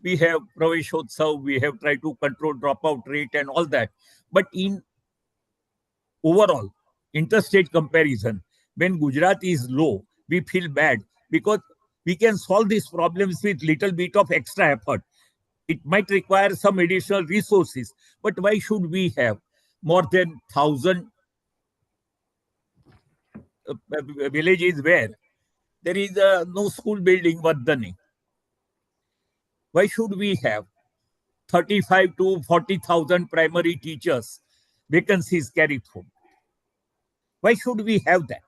We have Praveshotsav, we have tried to control dropout rate and all that. But in overall interstate comparison, when Gujarat is low, we feel bad, because we can solve these problems with little bit of extra effort. It might require some additional resources, but why should we have more than 1,000 villages where there is no school building worth the name? Why should we have 35 to 40,000 primary teachers vacancies carried forward? Why should we have that?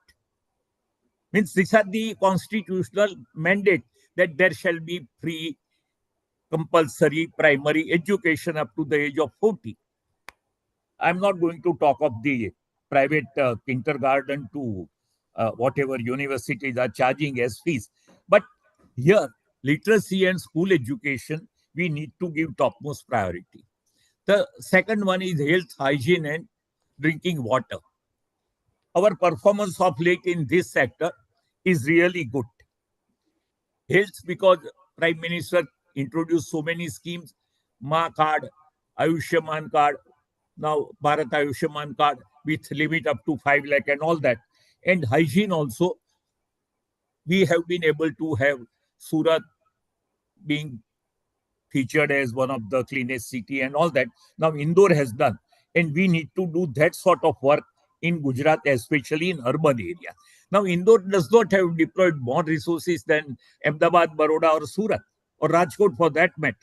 Means these are the constitutional mandate that there shall be free compulsory primary education up to the age of 40. I'm not going to talk of the private kindergarten to whatever universities are charging as fees. But here, literacy and school education, we need to give topmost priority. The second one is health, hygiene, and drinking water. Our performance of late in this sector is really good. Health, because Prime Minister introduced so many schemes, Ma card, Ayushman card, now Bharat Ayushman card with limit up to 5 lakh and all that. And hygiene also, we have been able to have Surat being featured as one of the cleanest city and all that. Now Indore has done, and we need to do that sort of work in Gujarat, especially in urban area. Now Indore does not have deployed more resources than Ahmedabad, Baroda or Surat or Rajkot for that matter.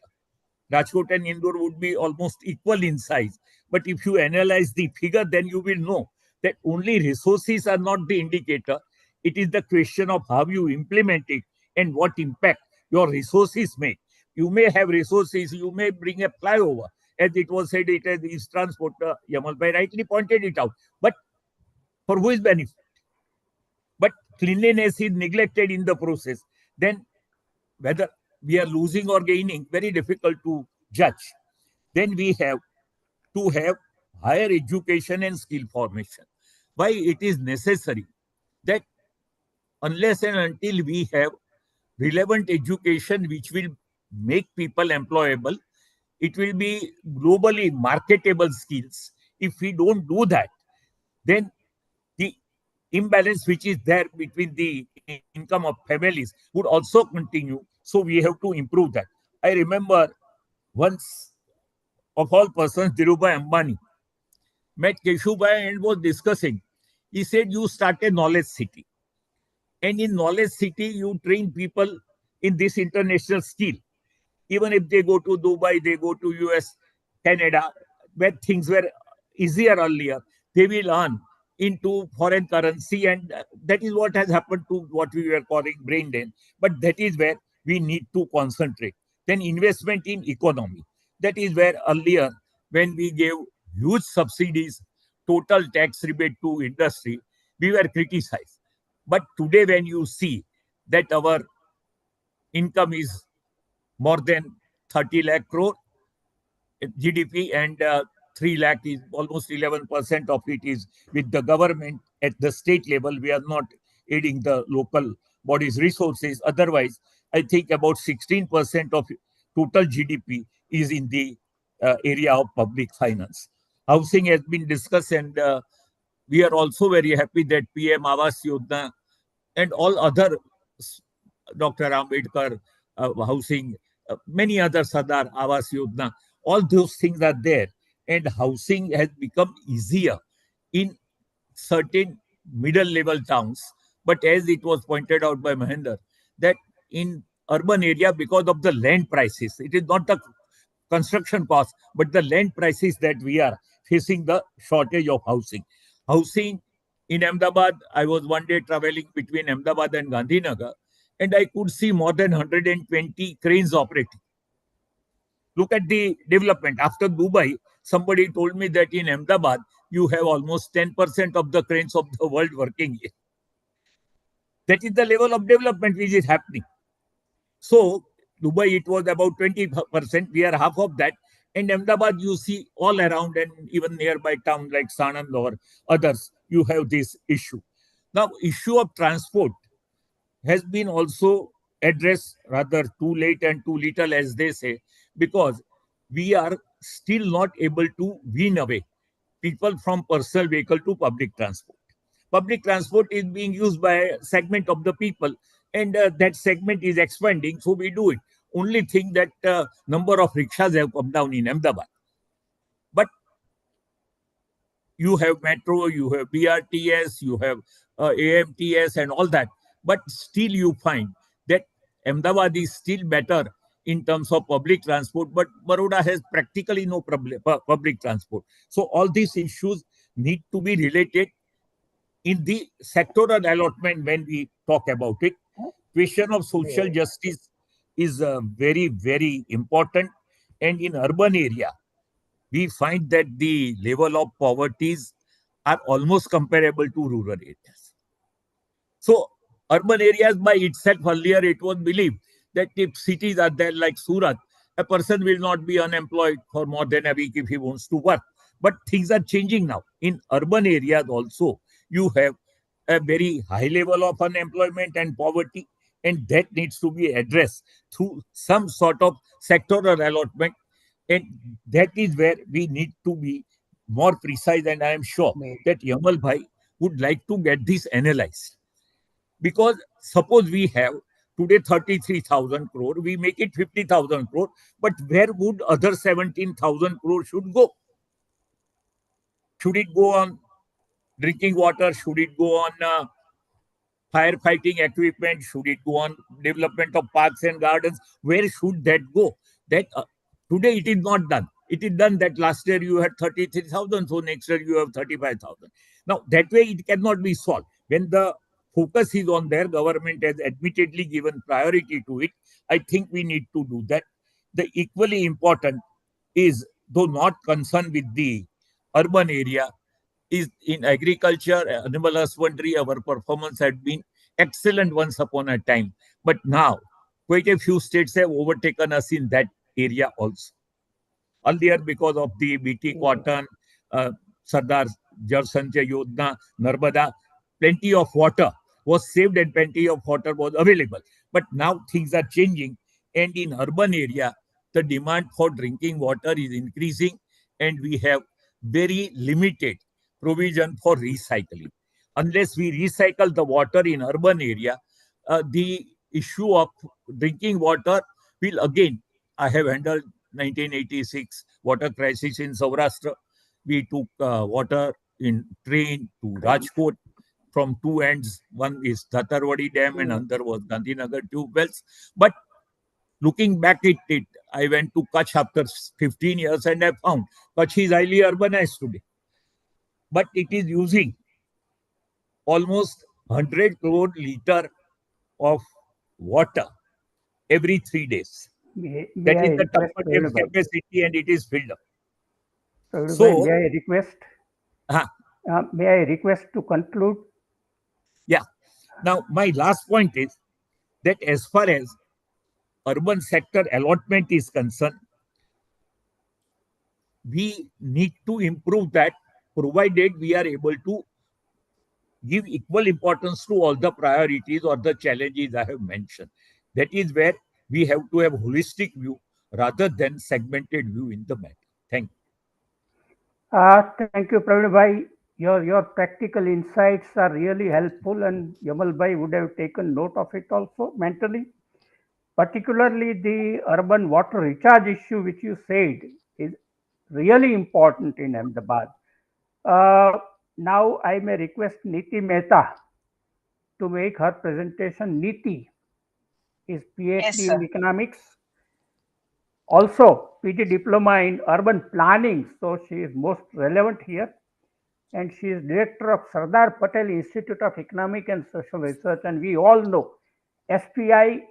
Rajkot and Indore would be almost equal in size. But if you analyze the figure, then you will know that only resources are not the indicator. It is the question of how you implement it and what impact your resources make. You may have resources, you may bring a flyover, as it was said, it is transport. Yamal Vyas rightly pointed it out. But for whose benefit? But cleanliness is neglected in the process. Then whether we are losing or gaining, very difficult to judge. Then we have to have higher education and skill formation. Why it is necessary that unless and until we have relevant education which will make people employable, it will be globally marketable skills. If we don't do that, then the imbalance which is there between the income of families would also continue. So we have to improve that. I remember once, of all persons, Dhirubhai Ambani met Keshubhai and was discussing. He said, you start a knowledge city. And in knowledge city, you train people in this international skill. Even if they go to Dubai, they go to US, Canada, where things were easier earlier, they will earn into foreign currency, and that is what has happened to what we were calling brain drain. But that is where we need to concentrate. Then investment in economy. That is where earlier, when we gave huge subsidies, total tax rebate to industry, we were criticized. But today, when you see that our income is more than 30 lakh crore GDP, and 3 lakh is almost 11% of it is with the government at the state level. We are not aiding the local bodies' resources. Otherwise, I think about 16% of total GDP is in the area of public finance. Housing has been discussed, and we are also very happy that PM Awas Yojana and all other Dr. Ambedkar housing, many other Sardar Awas Yojana, all those things are there. And housing has become easier in certain middle level towns. But as it was pointed out by Mahender, that in urban area, because of the land prices, it is not the construction cost, but the land prices that we are facing the shortage of housing. Housing in Ahmedabad, I was one day traveling between Ahmedabad and Gandhinagar, and I could see more than 120 cranes operating. Look at the development. After Dubai, somebody told me that in Ahmedabad, you have almost 10% of the cranes of the world working here. That is the level of development which is happening. So, Dubai, it was about 20%. We are half of that. And Ahmedabad, you see all around, and even nearby towns like Sanand or others, you have this issue. Now, issue of transport has been also addressed rather too late and too little, as they say, because we are still not able to wean away people from personal vehicle to public transport. Public transport is being used by a segment of the people, and that segment is expanding, so we do it. Only thing that number of rickshaws have come down in Ahmedabad. But you have metro, you have BRTS, you have AMTS and all that. But still you find that Ahmedabad is still better in terms of public transport, but Baroda has practically no public transport. So all these issues need to be related in the sectoral allotment when we talk about it. Question of social justice is very, very important. And in urban area, we find that the level of poverties are almost comparable to rural areas. So urban areas by itself, earlier it was believed that if cities are there like Surat, a person will not be unemployed for more than a week if he wants to work. But things are changing now. In urban areas also, you have a very high level of unemployment and poverty, and that needs to be addressed through some sort of sectoral allotment. And that is where we need to be more precise. And I am sure that Yamal Bhai would like to get this analyzed. Because suppose we have today 33,000 crore, we make it 50,000 crore, but where would other 17,000 crore should go? Should it go on drinking water? Should it go on firefighting equipment? Should it go on development of parks and gardens? Where should that go? That today it is not done. It is done that last year you had 33,000, so next year you have 35,000. Now that way it cannot be solved. When the focus is on there, government has admittedly given priority to it. I think we need to do that. The equally important is, though not concerned with the urban area, is in agriculture, animal husbandry. Our performance had been excellent once upon a time, but now quite a few states have overtaken us in that area also. Earlier, because of the BT cotton, Sardar Jal Sanjay Yojana, Narmada, plenty of water was saved and plenty of water was available. But now things are changing, and in urban area, the demand for drinking water is increasing, and we have very limited provision for recycling. Unless we recycle the water in urban area, the issue of drinking water will again. I have handled 1986 water crisis in Saurashtra. We took water in train to Rajkot from two ends. One is Thatarwadi Dam and another was Gandhinagar tube wells. But Looking back at it, I went to Kutch after 15 years and I found Kutch is highly urbanized today. But it is using almost 100 crore liter of water every 3 days. May That I is the request Tampadev Pravin bhai? capacity and it is filled up. Pravin bhai, So, may I request? May I request to conclude? yeah. Now, my last point is that as far as urban sector allotment is concerned, we need to improve that, provided we are able to give equal importance to all the priorities or the challenges I have mentioned. That is where we have to have holistic view rather than segmented view in the matter. Thank you. Thank you, Pravin bhai. Your practical insights are really helpful, and Yamal bhai would have taken note of it also mentally. Particularly the urban water recharge issue, which you said is really important in Ahmedabad. Now I may request Niti Mehta to make her presentation. Niti is Yes, PhD in sir. economics, also PG diploma in urban planning, so she is most relevant here. And she is director of Sardar Patel Institute of Economic and Social Research. And we all know SPI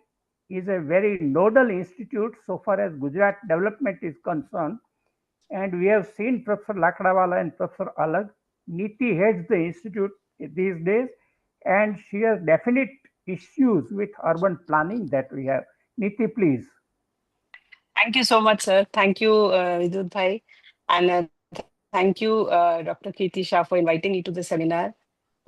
is a very nodal institute so far as Gujarat development is concerned. And we have seen Professor Lakdawala and Professor Alag. Niti heads the institute these days, and she has definite issues with urban planning that we have. Niti, please. Thank you so much, sir. Thank you, Vidyut bhai. And thank you, Dr. Kirti Shah, for inviting me to the seminar.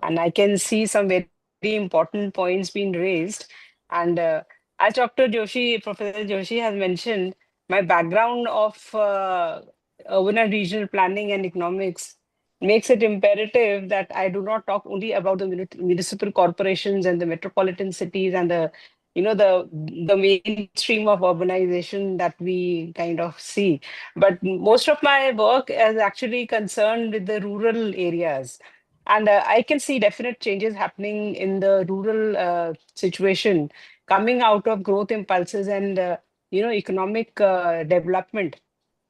And I can see some very important points being raised. And as Dr. Joshi, Professor Joshi has mentioned, my background of urban and regional planning and economics makes it imperative that I do not talk only about the municipal corporations and the metropolitan cities and the mainstream of urbanization that we kind of see. But most of my work is actually concerned with the rural areas. And I can see definite changes happening in the rural situation coming out of growth impulses and economic development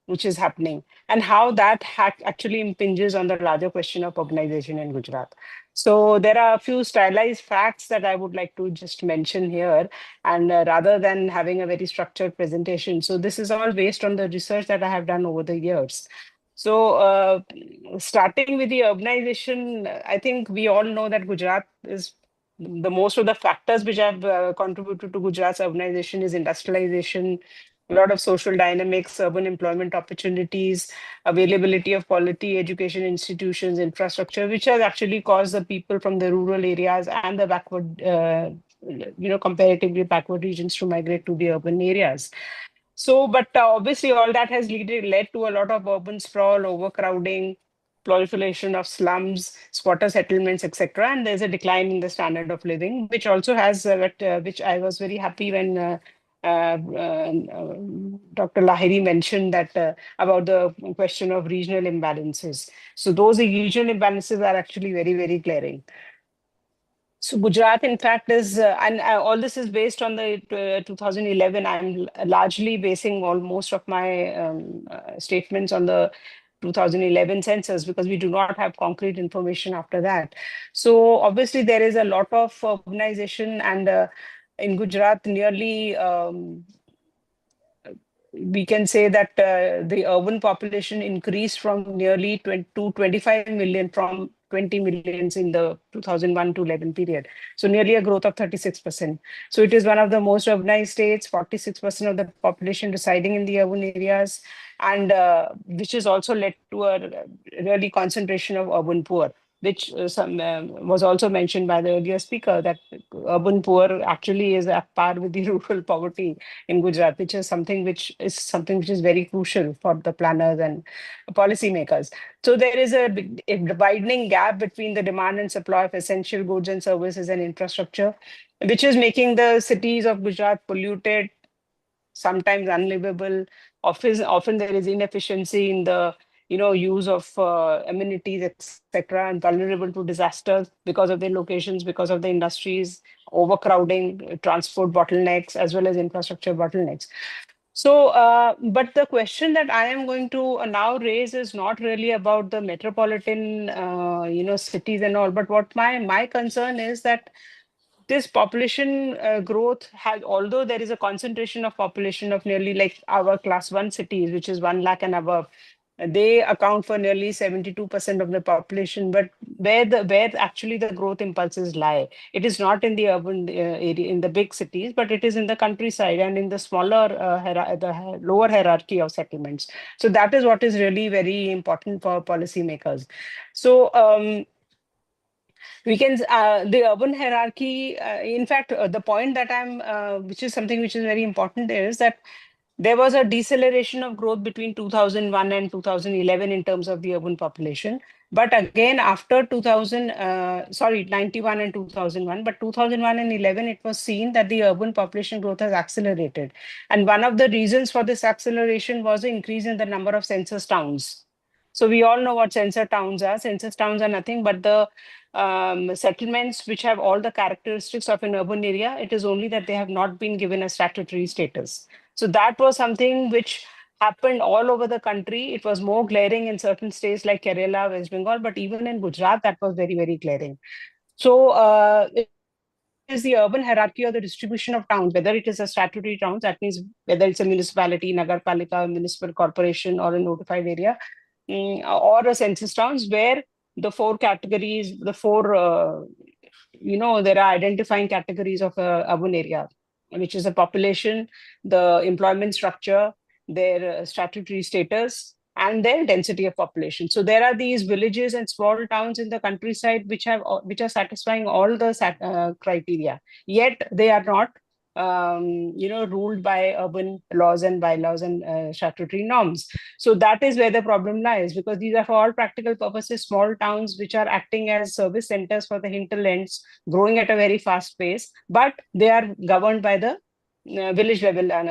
which is happening, and how that actually impinges on the larger question of urbanization in Gujarat. So there are a few stylized facts that I would like to just mention here, and rather than having a very structured presentation. So this is all based on the research that I have done over the years. So starting with the urbanization, I think we all know that Gujarat is the most of the factors which have contributed to Gujarat's urbanization is industrialization, a lot of social dynamics, urban employment opportunities, availability of quality education institutions, infrastructure, which has actually caused the people from the rural areas and the backward, comparatively backward regions to migrate to the urban areas. So, but obviously, all that has led to a lot of urban sprawl, overcrowding, proliferation of slums, squatter settlements, etc. And there's a decline in the standard of living, which also has, which I was very happy when Dr. Laheri mentioned that about the question of regional imbalances. So those regional imbalances are actually very, very glaring. So Gujarat, in fact, is, and all this is based on the 2011. I'm largely basing most of my statements on the 2011 census because we do not have concrete information after that. So obviously there is a lot of urbanization, and in Gujarat, nearly we can say that the urban population increased from nearly 20 to 25 million from 20 millions in the 2001 to 11 period. So nearly a growth of 36%. So it is one of the most urbanized states, 46% of the population residing in the urban areas, and which has also led to a really concentration of urban poor, which was also mentioned by the earlier speaker, that urban poor actually is at par with the rural poverty in Gujarat, which is something which is very crucial for the planners and policymakers. So there is a widening gap between the demand and supply of essential goods and services and infrastructure, which is making the cities of Gujarat polluted, sometimes unlivable. Often there is inefficiency in the use of amenities, etc., and vulnerable to disasters because of their locations, because of the industries, overcrowding, transport bottlenecks, as well as infrastructure bottlenecks. So, but the question that I am going to now raise is not really about the metropolitan, cities and all, but what my concern is that this population growth has, although there is a concentration of population of nearly like our class 1 cities, which is 1 lakh and above, they account for nearly 72% of the population. But where actually the growth impulses lie, it is not in the urban area, in the big cities, but it is in the countryside and in the smaller, the lower hierarchy of settlements. So that is what is really very important for policymakers. So we can the urban hierarchy, in fact, the point that I'm which is something which is very important is that there was a deceleration of growth between 2001 and 2011 in terms of the urban population. But again, after 91 and 2001, but 2001 and 11, it was seen that the urban population growth has accelerated. And one of the reasons for this acceleration was the increase in the number of census towns. So we all know what census towns are. Census towns are nothing but the settlements which have all the characteristics of an urban area. It is only that they have not been given a statutory status. So that was something which happened all over the country. It was more glaring in certain states like Kerala, West Bengal, but even in Gujarat, that was very, very glaring. So it is the urban hierarchy or the distribution of towns, whether it is a statutory town, that means whether it's a municipality, nagarpalika, municipal corporation, or a notified area, or a census towns, where the four categories, there are identifying categories of urban area, which is the population, the employment structure, their statutory status, and their density of population. So there are these villages and small towns in the countryside which are satisfying all the criteria, yet they are not ruled by urban laws and bylaws and statutory norms. So that is where the problem lies, because these are for all practical purposes small towns which are acting as service centers for the hinterlands, growing at a very fast pace, but they are governed by the village level and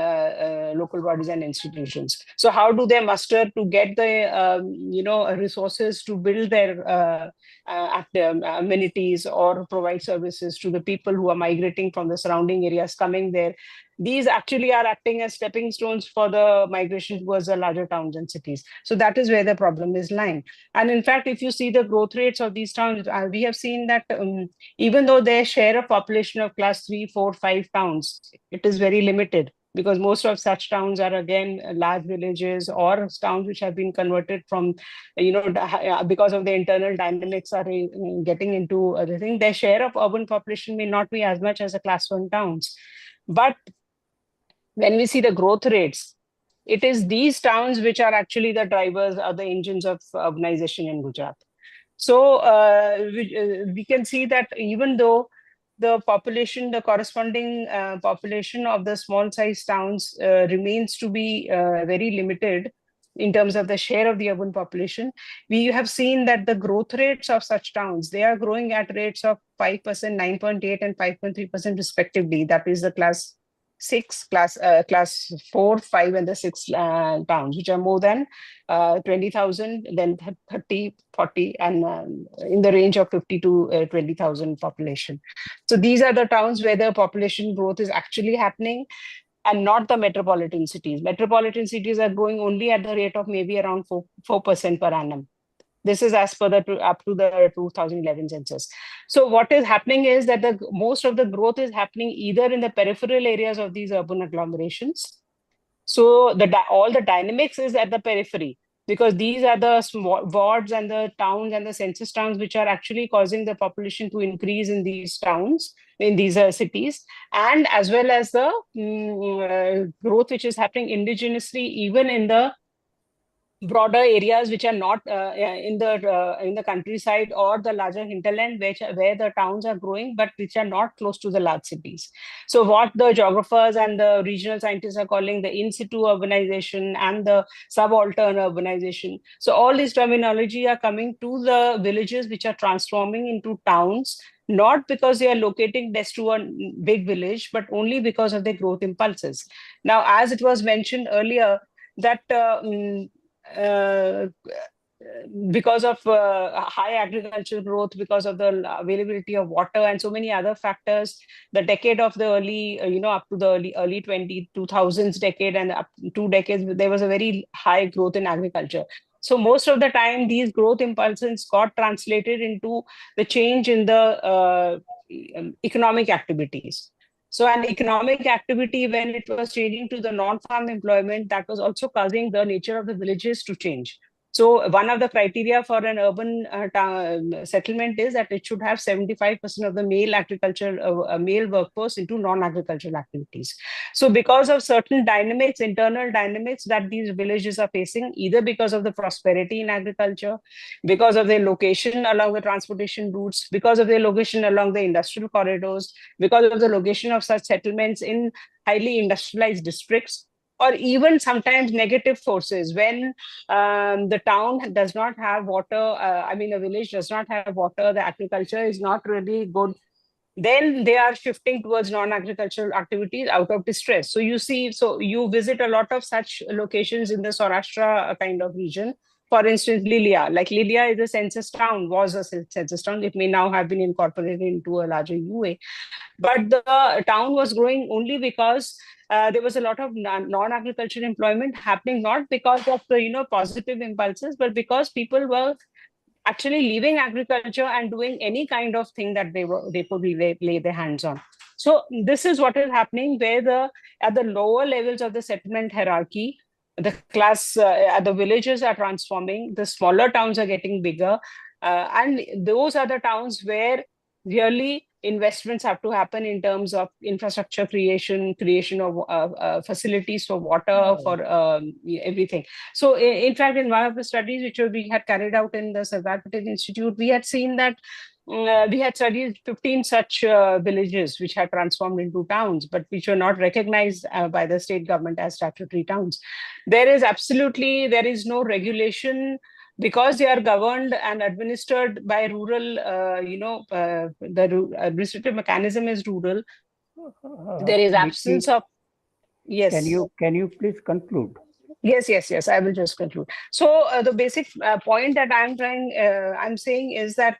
local bodies and institutions. So how do they muster to get the resources to build their amenities or provide services to the people who are migrating from the surrounding areas coming there? These actually are acting as stepping stones for the migration towards the larger towns and cities. So that is where the problem is lying. And in fact, if you see the growth rates of these towns, we have seen that even though their share of population of class 3, 4, 5 towns, it is very limited, because most of such towns are again large villages or towns which have been converted from, because of the internal dynamics are getting into other thing. Their share of urban population may not be as much as the class 1 towns. But when we see the growth rates, it is these towns which are actually the drivers or the engines of urbanization in Gujarat. So we can see that even though the population, the corresponding population of the small size towns remains to be very limited in terms of the share of the urban population, we have seen that the growth rates of such towns, they are growing at rates of 5%, 9.8% and 5.3% respectively. That is the class 4, 5 and the 6 towns, which are more than 20,000, then 30, 40, and in the range of 50 to 20,000 population. So these are the towns where the population growth is actually happening, and not the metropolitan cities. Metropolitan cities are growing only at the rate of maybe around 4% per annum. This is as per up to the 2011 census. So what is happening is that most of the growth is happening either in the peripheral areas of these urban agglomerations. So all the dynamics is at the periphery, because these are the wards and the towns and the census towns which are actually causing the population to increase in these towns, in these cities, and as well as the growth which is happening indigenously even in the broader areas which are not in the countryside or the larger hinterland, where the towns are growing but which are not close to the large cities. So what the geographers and the regional scientists are calling the in situ urbanization and the subaltern urbanization. So all these terminology are coming to the villages which are transforming into towns, not because they are locating next to a big village, but only because of their growth impulses. Now, as it was mentioned earlier, that because of high agricultural growth, because of the availability of water and so many other factors, the decade of the early, up to the early 2000s decade and up 2 decades, there was a very high growth in agriculture. So most of the time, these growth impulses got translated into the change in the economic activities. So an economic activity, when it was changing to the non-farm employment, that was also causing the nature of the villages to change. So one of the criteria for an urban settlement is that it should have 75% of the male male workforce into non-agricultural activities. So because of certain dynamics, internal dynamics that these villages are facing, either because of the prosperity in agriculture, because of their location along the transportation routes, because of their location along the industrial corridors, because of the location of such settlements in highly industrialized districts, or even sometimes negative forces when the town does not have water, the village does not have water, the agriculture is not really good, then they are shifting towards non-agricultural activities out of distress. So you visit a lot of such locations in the Saurashtra kind of region. For instance, Lilia. Like Lilia is a census town, was a census town. It may now have been incorporated into a larger UA. But the town was growing only because there was a lot of non-agricultural employment happening, not because of the positive impulses, but because people were actually leaving agriculture and doing any kind of thing that they could lay their hands on. So this is what is happening, where at the lower levels of the settlement hierarchy, the class the villages are transforming, the smaller towns are getting bigger, and those are the towns where really investments have to happen in terms of infrastructure creation of facilities for water, for everything. So in fact, in one of the studies which we had carried out in the Sardar Patel Institute, we had seen that we had studied 15 such villages which had transformed into towns, but which were not recognized by the state government as statutory towns. There is no regulation, because they are governed and administered by rural, the administrative mechanism is rural. There is absence of, yes. Can you please conclude? Yes. I will just conclude. So the basic point that I'm saying is that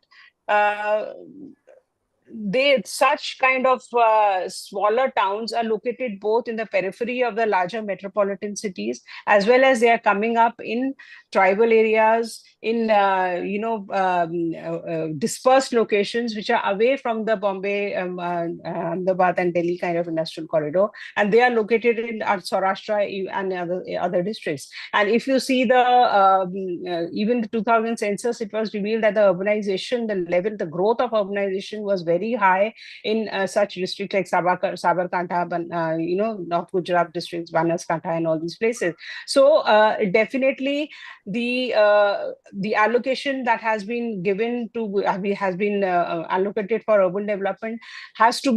such kind of smaller towns are located both in the periphery of the larger metropolitan cities, as well as they are coming up in tribal areas, in dispersed locations which are away from the Bombay, Ahmedabad and Delhi kind of industrial corridor, and they are located in Saurashtra and other districts. And if you see even the 2000 census, it was revealed that the urbanization, the growth of urbanization was very high in such districts like Sabarkantha, North Gujarat districts, Banaskantha and all these places. So definitely the allocation that has been given to has been allocated for urban development has to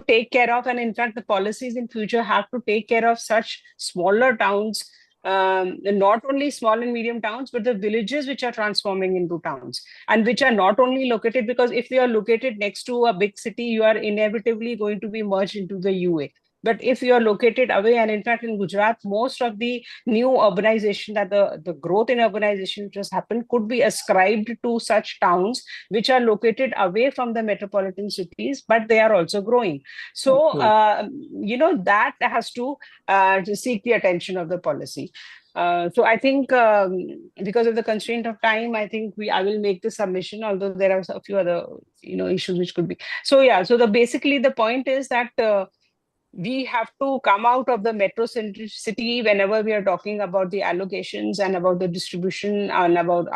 take care of, and in fact the policies in future have to take care of such smaller towns, not only small and medium towns, but the villages which are transforming into towns, and which are not only located, because if you are located next to a big city, you are inevitably going to be merged into the UA. But if you are located away, and in fact in Gujarat, most of the new urbanization, that the growth in urbanization which has happened could be ascribed to such towns which are located away from the metropolitan cities, but they are also growing. So that has to seek the attention of the policy. So I think because of the constraint of time, I think I will make the submission, although there are a few other issues which could be. So basically the point is that we have to come out of the metro centricity whenever we are talking about the allocations and about the distribution and about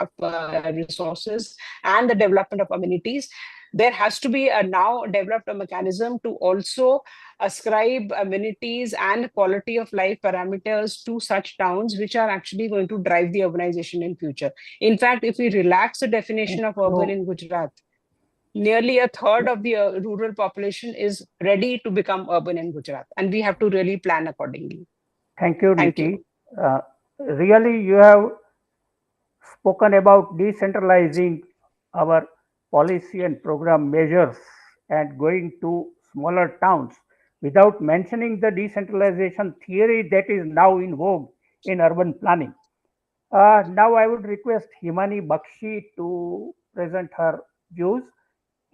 resources and the development of amenities. There has to be now developed a mechanism to also ascribe amenities and quality of life parameters to such towns which are actually going to drive the urbanization in future. In fact, if we relax the definition of urban in Gujarat, nearly a third of the rural population is ready to become urban in Gujarat, and we have to really plan accordingly. Thank you, Niti. Really, you have spoken about decentralizing our policy and program measures and going to smaller towns without mentioning the decentralization theory that is now in vogue in urban planning. Now I would request Himani Baxi to present her views.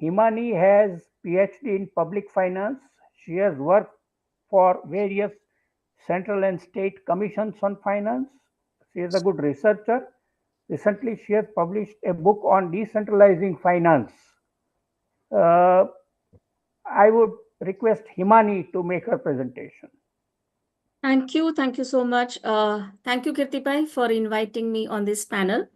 Himani has PhD in public finance. She has worked for various central and state commissions on finance. She is a good researcher. Recently, she has published a book on decentralizing finance. Uh, I would request Himani to make her presentation. Thank you. Thank you so much. Thank you, Kirtipai, for inviting me on this panel.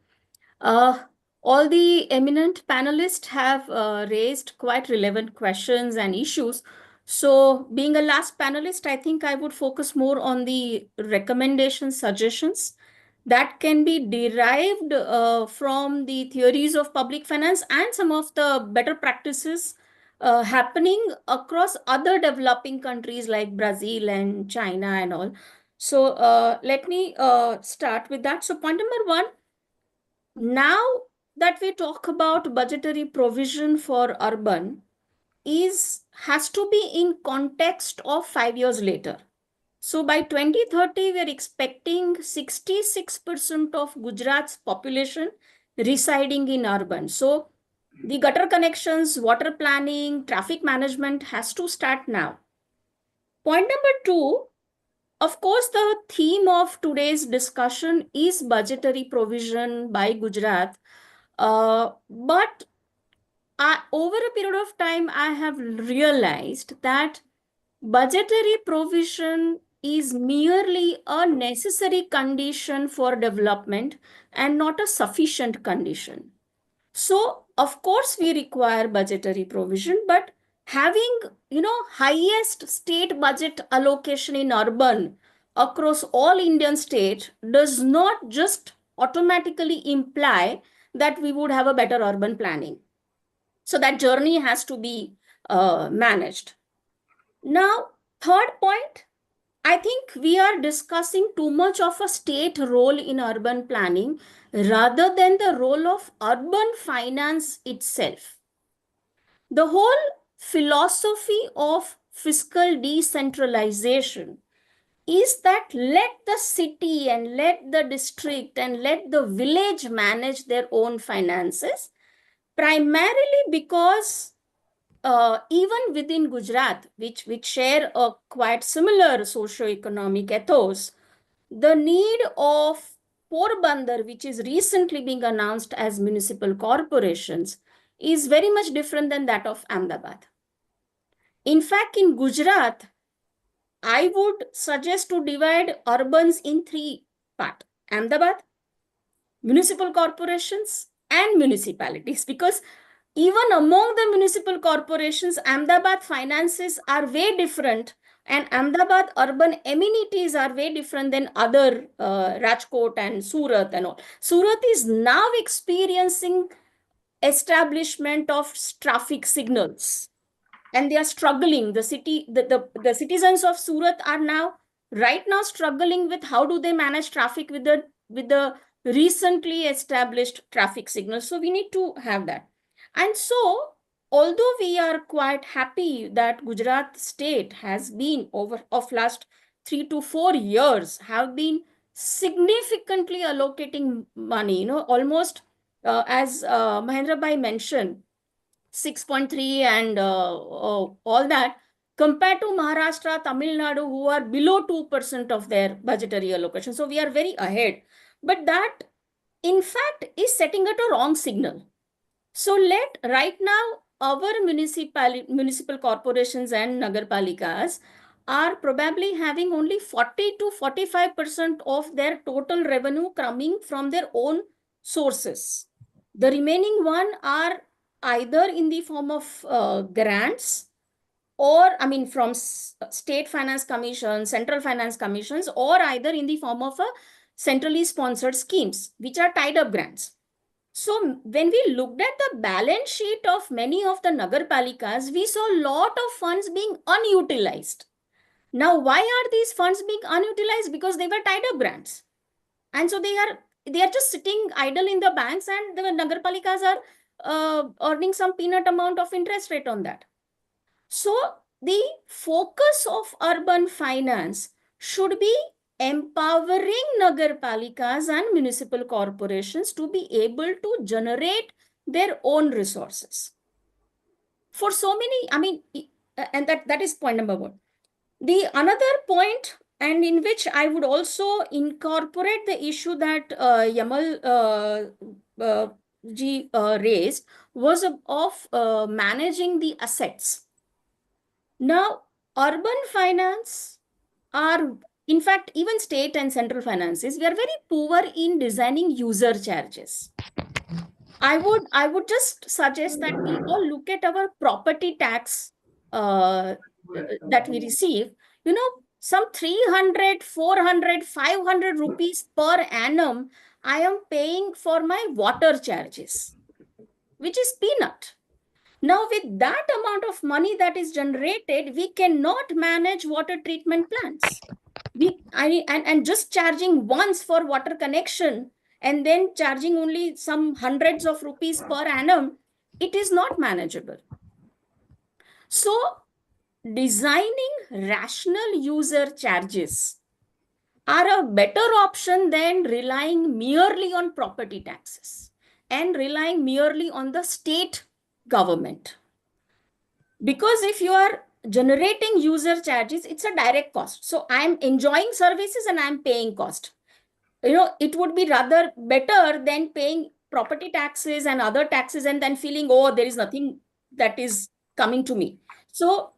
All the eminent panelists have raised quite relevant questions and issues. So being a last panelist, I think I would focus more on the recommendations, suggestions that can be derived from the theories of public finance and some of the better practices happening across other developing countries like Brazil and China and all. So let me start with that. So point number one, now that we talk about budgetary provision for urban has to be in context of 5 years later. So by 2030, we are expecting 66% of Gujarat's population residing in urban. So the gutter connections, water planning, traffic management has to start now. Point number two, of course, the theme of today's discussion is budgetary provision by Gujarat. But over a period of time, I have realized that budgetary provision is merely a necessary condition for development and not a sufficient condition. So, of course, we require budgetary provision, but having, highest state budget allocation in urban across all Indian states does not just automatically imply that we would have a better urban planning. So that journey has to be managed. Now, third point, I think we are discussing too much of a state role in urban planning rather than the role of urban finance itself. The whole philosophy of fiscal decentralization is that let the city and let the district and let the village manage their own finances, primarily because even within Gujarat, which share a quite similar socio-economic ethos, the need of Porbandar, which is recently being announced as municipal corporations, is very much different than that of Ahmedabad. In fact, in Gujarat, I would suggest to divide urbans in three parts: Ahmedabad, municipal corporations, and municipalities, because even among the municipal corporations, Ahmedabad finances are way different, and Ahmedabad urban amenities are way different than other Rajkot and Surat and all. Surat is now experiencing establishment of traffic signals, and they are struggling. The citizens of Surat are right now struggling with how do they manage traffic with the recently established traffic signals. So we need to have that. And so, although we are quite happy that Gujarat state has been of last 3 to 4 years have been significantly allocating money, almost as Mahender Bhai mentioned, 6.3 and all that, compared to Maharashtra, Tamil Nadu, who are below 2% of their budgetary allocation. So we are very ahead. But that, in fact, is setting out a wrong signal. So right now, our municipal corporations and nagarpalikas are probably having only 40 to 45% of their total revenue coming from their own sources. The remaining one are either in the form of grants, or from state finance commission, central finance commissions, or either in the form of a centrally sponsored schemes, which are tied up grants. So when we looked at the balance sheet of many of the nagarpalikas, we saw a lot of funds being unutilized. Now, why are these funds being unutilized? Because they were tied up grants. And so they are just sitting idle in the banks, and the nagarpalikas are earning some peanut amount of interest rate on that. So the focus of urban finance should be empowering nagarpalikas and municipal corporations to be able to generate their own resources. For so many, and that is point number one. The another point, and in which I would also incorporate the issue that Yamal ji raised, was of managing the assets. Now, urban finance are, in fact, even state and central finances, we are very poor in designing user charges. I would just suggest that we all look at our property tax that we receive. You know, some 300, 400, 500 rupees per annum I am paying for my water charges, which is peanut. Now, with that amount of money that is generated, we cannot manage water treatment plants. And just charging once for water connection and then charging only some hundreds of rupees per annum, it is not manageable. So, designing rational user charges are a better option than relying merely on property taxes and relying merely on the state government. Because if you are generating user charges, it's a direct cost. So I'm enjoying services and I'm paying cost. You know, it would be rather better than paying property taxes and other taxes and then feeling, oh, there is nothing that is coming to me. So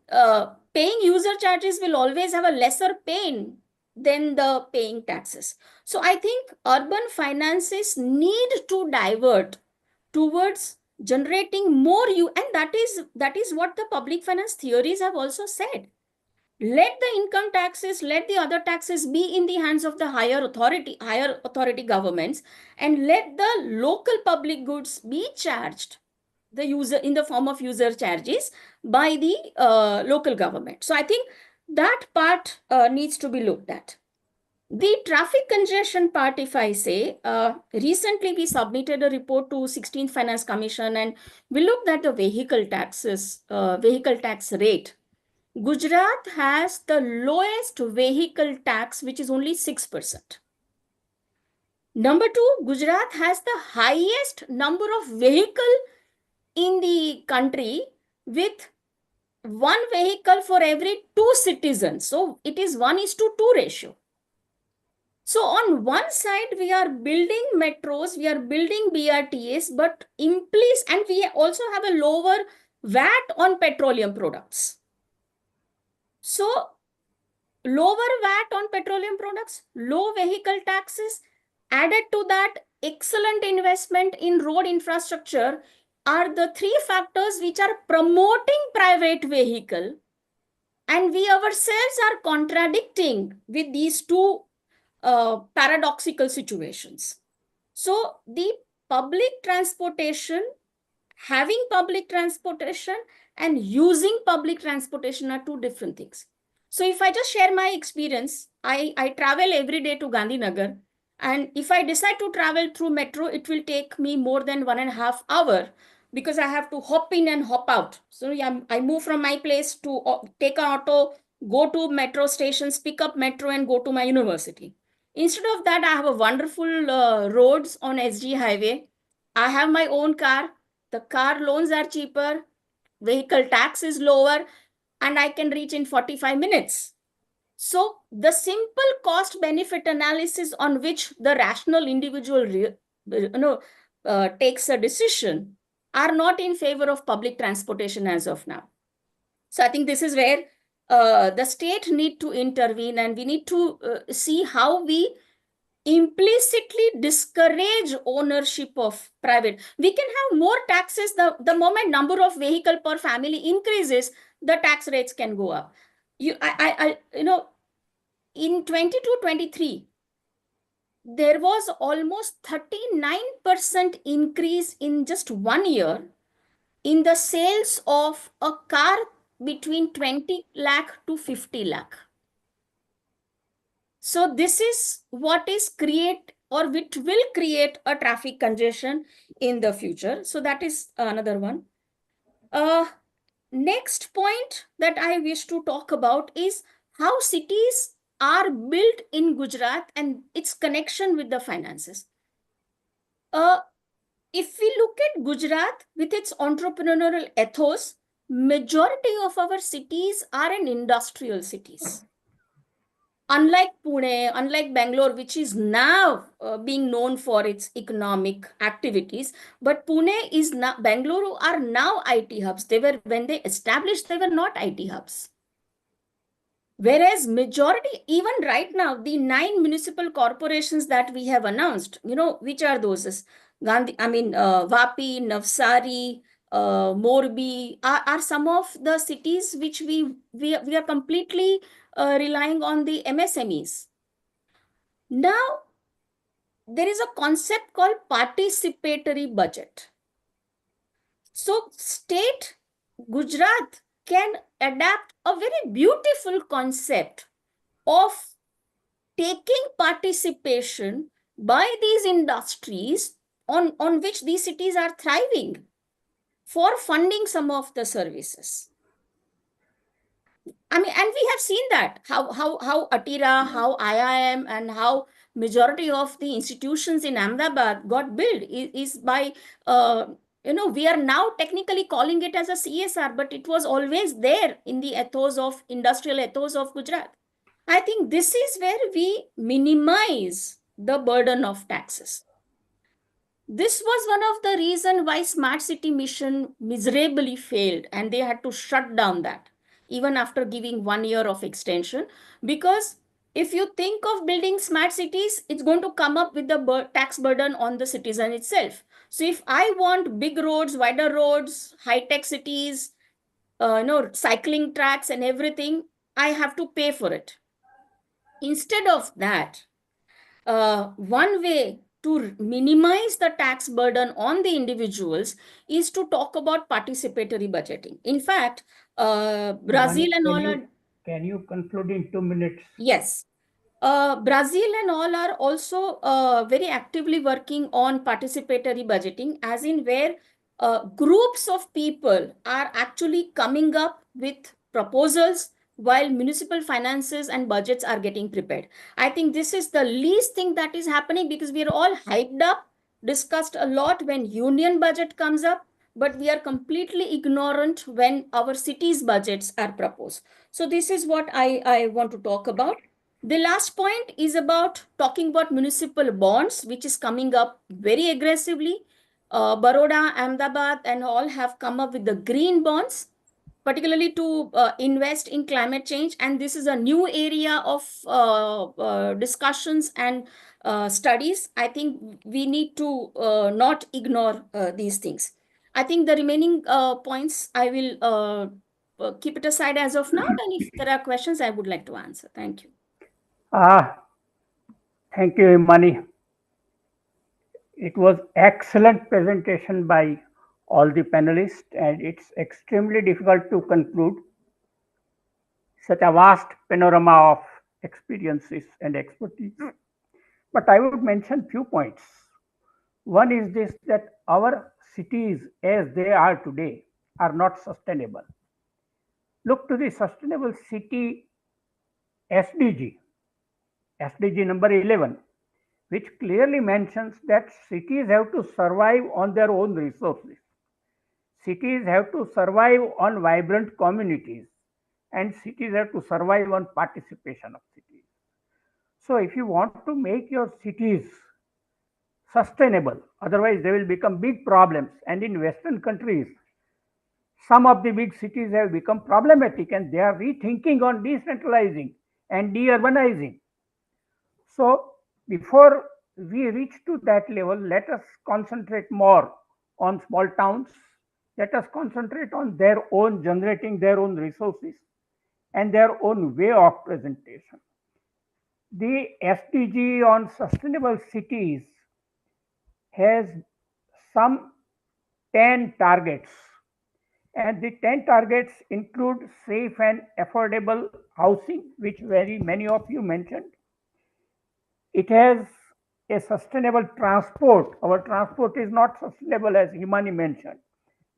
paying user charges will always have a lesser pain than the paying taxes. So I think urban finances need to divert towards generating more and that is what the public finance theories have also said. Let the income taxes, let the other taxes be in the hands of the higher authority governments, and let the local public goods be charged the user in the form of user charges by the local government. So I think that part needs to be looked at. The traffic congestion part, if I say, recently we submitted a report to 16th Finance Commission and we looked at the vehicle tax rate. Gujarat has the lowest vehicle tax, which is only 6%. Number two, Gujarat has the highest number of vehicle in the country with one vehicle for every 2 citizens. So it is 1:2 ratio. So on one side, we are building metros, we are building BRTS, but and we also have a lower VAT on petroleum products. So lower VAT on petroleum products, low vehicle taxes, added to that excellent investment in road infrastructure are the three factors which are promoting private vehicle. And we ourselves are contradicting with these two paradoxical situations. So the public transportation, having public transportation and using public transportation are two different things. So if I just share my experience, I travel every day to Gandhinagar. And if I decide to travel through metro, it will take me more than 1.5 hours because I have to hop in and hop out. So yeah, I move from my place to take an auto, go to metro stations, pick up metro and go to my university. Instead of that, I have a wonderful roads on SG highway. I have my own car. The car loans are cheaper. Vehicle tax is lower and I can reach in 45 minutes. So the simple cost benefit analysis on which the rational individual takes a decision are not in favor of public transportation as of now. So I think this is where the state need to intervene and we need to see how we implicitly discourage ownership of private. We can have more taxes. The moment number of vehicle per family increases, the tax rates can go up. In 22-23, there was almost 39% increase in just 1 year in the sales of a car between 20 lakh to 50 lakh. So this is what is which will create a traffic congestion in the future. So that is another one. Next point that I wish to talk about is how cities are built in Gujarat and its connection with the finances. If we look at Gujarat with its entrepreneurial ethos, majority of our cities are in industrial cities. Unlike Pune, unlike Bangalore, which is now being known for its economic activities, but Pune is now, Bangalore are now IT hubs. They were, when they established, they were not IT hubs. Whereas majority, even right now, the 9 municipal corporations that we have announced, which are those? Vapi, Navsari, Morbi are some of the cities which we are completely relying on the MSMEs. Now, there is a concept called participatory budget. So, state Gujarat can adapt a very beautiful concept of taking participation by these industries on which these cities are thriving for funding some of the services. And we have seen that how Atira, how IIM, and how majority of the institutions in Ahmedabad got built is by we are now technically calling it as a CSR, but it was always there in the industrial ethos of Gujarat. I think this is where we minimize the burden of taxes. This was one of the reasons why Smart City Mission miserably failed, and they had to shut down that even after giving 1 year of extension. Because if you think of building smart cities, it's going to come up with the tax burden on the citizen itself. So if I want big roads, wider roads, high-tech cities, cycling tracks and everything, I have to pay for it. Instead of that, one way to minimize the tax burden on the individuals is to talk about participatory budgeting. In fact, Brazil and all are... Can you conclude in 2 minutes? Yes. Brazil and all are also very actively working on participatory budgeting, as in where groups of people are actually coming up with proposals while municipal finances and budgets are getting prepared. I think this is the least thing that is happening, because we are all hyped up, discussed a lot when union budget comes up, but we are completely ignorant when our cities' budgets are proposed. So this is what I want to talk about. The last point is about talking about municipal bonds, which is coming up very aggressively. Baroda, Ahmedabad, and all have come up with the green bonds, particularly to invest in climate change. And this is a new area of discussions and studies. I think we need to not ignore these things. I think the remaining points I will keep it aside as of now. And if there are questions, I would like to answer. Thank you. Thank you, Himani. It was excellent presentation by all the panelists, and it's extremely difficult to conclude such a vast panorama of experiences and expertise. But I would mention few points. One is this, that our cities as they are today are not sustainable. Look to the Sustainable City SDG number 11, which clearly mentions that cities have to survive on their own resources. Cities have to survive on vibrant communities, and cities have to survive on participation of cities. So if you want to make your cities sustainable, otherwise they will become big problems. And in Western countries, some of the big cities have become problematic, and they are rethinking on decentralizing and de-urbanizing. So before we reach to that level, let us concentrate more on small towns. Let us concentrate on their own generating their own resources and their own way of presentation. The SDG on sustainable cities has some 10 targets, and the 10 targets include safe and affordable housing, which very many of you mentioned. It has a sustainable transport. Our transport is not sustainable, as Himani mentioned.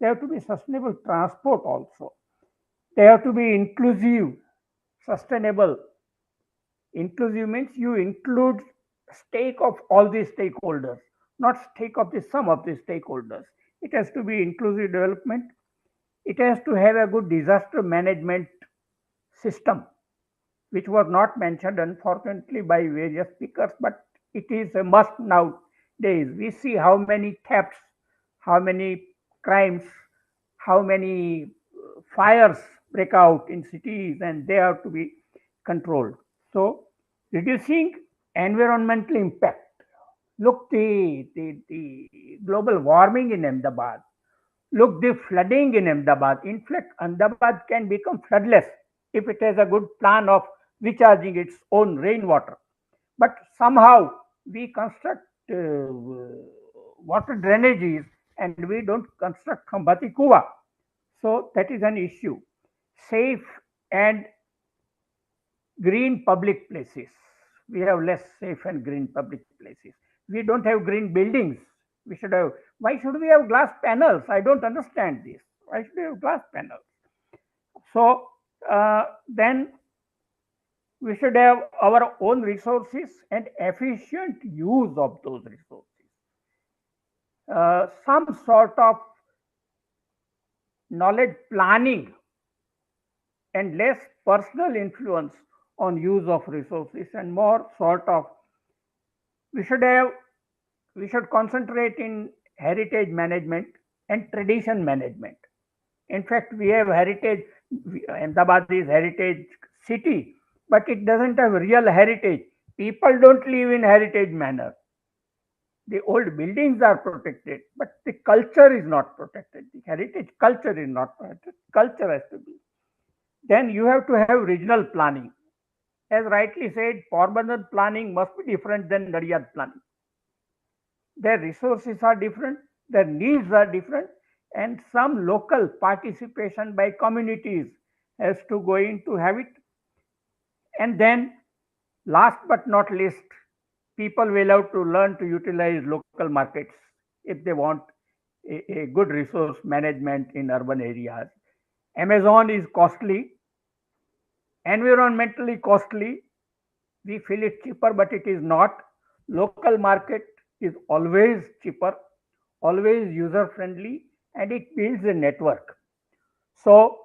There have to be sustainable transport also. They have to be inclusive, sustainable Inclusive means you include stake of all the stakeholders, not stake of the sum of the stakeholders. It has to be inclusive development. It has to have a good disaster management system, which was not mentioned unfortunately by various speakers, but it is a must nowadays. We see how many thefts, how many crimes, how many fires break out in cities, and they have to be controlled. So, reducing environmental impact. Look, the global warming in Ahmedabad. Look, the flooding in Ahmedabad. In fact, Ahmedabad can become floodless if it has a good plan of recharging its own rainwater. But somehow we construct water drainages and we don't construct Khambati Kuwa. So that is an issue. Safe and green public places. We have less safe and green public places. We don't have green buildings. We should have. Why should we have glass panels? I don't understand this. Why should we have glass panels? So then we should have our own resources and efficient use of those resources. Some sort of knowledge planning and less personal influence on use of resources, and more sort of we should concentrate in heritage management and tradition management. In fact, we have heritage. Ahmedabad is heritage city, but it doesn't have real heritage. People don't live in heritage manner. The old buildings are protected, but the culture is not protected. The heritage culture is not protected. Culture has to be. Then you have to have regional planning. As rightly said, Porbandar planning must be different than Nadia planning. Their resources are different, their needs are different, and some local participation by communities has to go in to have it. And then, last but not least, people will have to learn to utilize local markets if they want a good resource management in urban areas. Amazon is costly, environmentally costly. We feel it cheaper, but it is not. Local market is always cheaper, always user friendly, and it builds a network. So,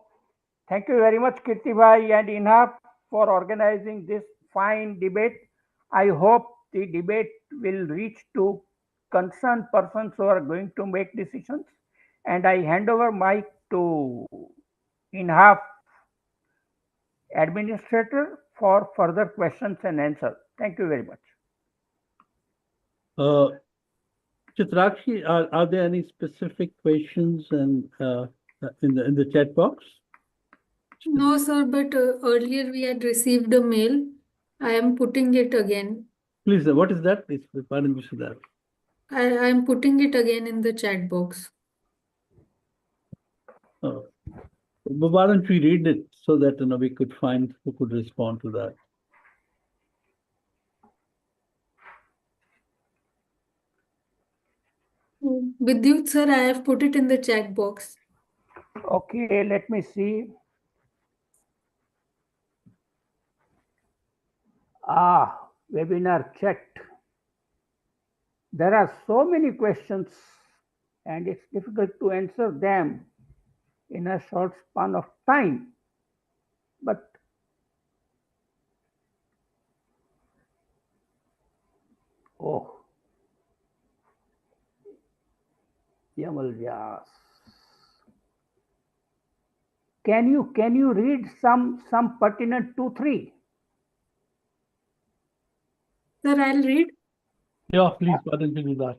thank you very much, Kirti Bhai and INHAF, for organizing this fine debate. I hope the debate will reach to concerned persons who are going to make decisions. And I hand over mic to INHAF administrator for further questions and answers. Thank you very much. Chitrakshi, are there any specific questions and in the chat box? No, sir, but earlier we had received a mail. I am putting it again. Please, what is that? Please, pardon me for that. I am putting it again in the chat box. Oh. But why don't we read it so that we could find who could respond to that? Vidyut, sir, I have put it in the chat box. Okay, let me see. Webinar chat. There are so many questions and it's difficult to answer them in a short span of time. But Yamal Vyas. Can you read some pertinent 2-3? Sir, I'll read. Yeah, please, why don't you do that?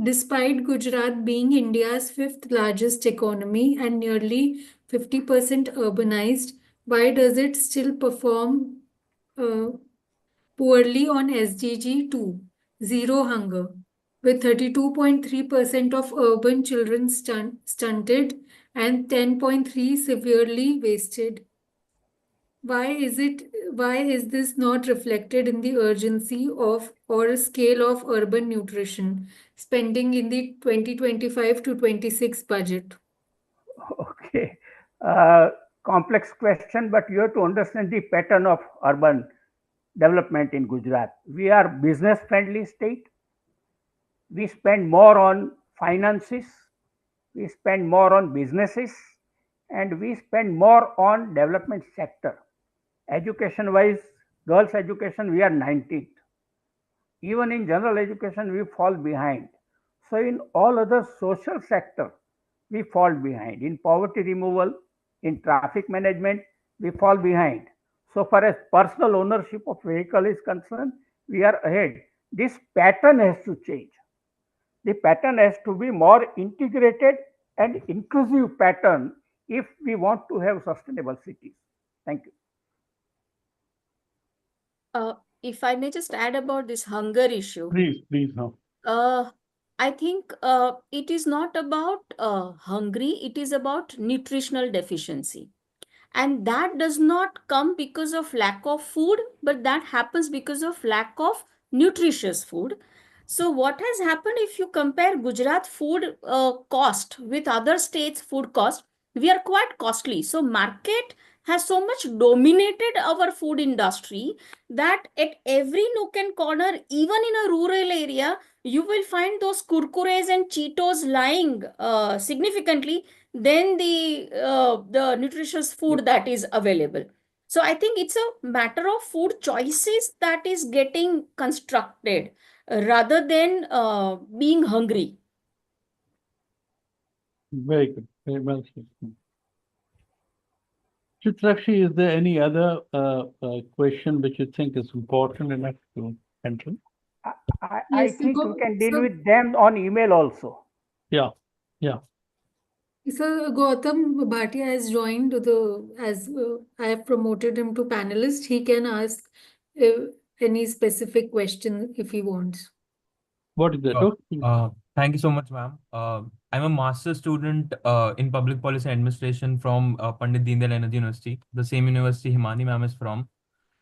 Despite Gujarat being India's fifth largest economy and nearly 50% urbanized, why does it still perform poorly on SDG 2, Zero Hunger, with 32.3% of urban children stunted and 10.3 severely wasted? Why is this not reflected in the urgency of or scale of urban nutrition spending in the 2025 to 26 budget? Okay, complex question, but you have to understand the pattern of urban development in Gujarat. We are business friendly state. We spend more on finances, we spend more on businesses, and we spend more on development sector. Education wise, girls education we are 19th. Even in general education we fall behind. So in all other social sector we fall behind. In poverty removal, in traffic management we fall behind. So far as personal ownership of vehicle is concerned, we are ahead. This pattern has to change. The pattern has to be more integrated and inclusive pattern if we want to have sustainable cities. Thank you. If I may just add about this hunger issue. Please, no. I think it is not about hungry, it is about nutritional deficiency. And that does not come because of lack of food, but that happens because of lack of nutritious food. So what has happened, if you compare Gujarat food cost with other states food cost, we are quite costly. So market has so much dominated our food industry that at every nook and corner, even in a rural area, you will find those kurkures and Cheetos lying significantly than the nutritious food that is available. So I think it's a matter of food choices that is getting constructed rather than being hungry. Very good. Very well said. Chitrakshi, is there any other question which you think is important enough to enter? I Yes, think you can deal so with them on email also. Yeah, yeah. So Gautam Bhatia has joined as I have promoted him to panelist. He can ask any specific question if he wants. What is that? Uh, Oh, Thank you so much, ma'am. I'm a master's student in public policy and administration from Pandit Deendayal Energy University, the same university Himani ma'am is from.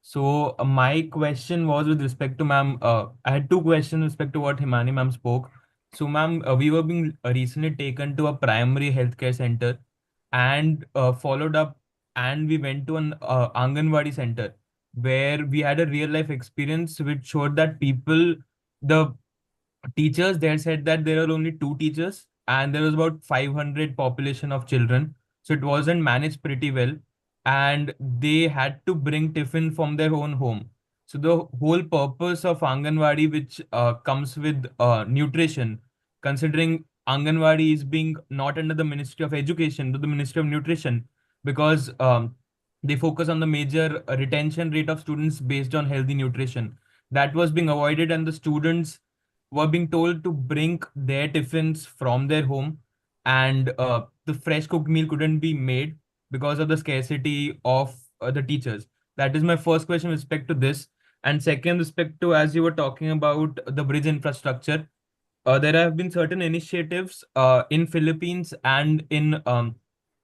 So my question was with respect to ma'am. I had two questions with respect to what Himani ma'am spoke. So ma'am, we were being recently taken to a primary healthcare center and followed up, and we went to an Anganwadi center where we had a real life experience which showed that the teachers there said that there are only two teachers and there was about 500 population of children, so it wasn't managed pretty well, and they had to bring tiffin from their own home. So the whole purpose of Anganwadi, which comes with nutrition, considering Anganwadi is being not under the Ministry of Education but the Ministry of Nutrition, because they focus on the major retention rate of students based on healthy nutrition, that was being avoided, and the students were being told to bring their tiffins from their home, and the fresh cooked meal couldn't be made because of the scarcity of the teachers. That is my first question with respect to this. And second, respect to, as you were talking about the bridge infrastructure, there have been certain initiatives in Philippines and in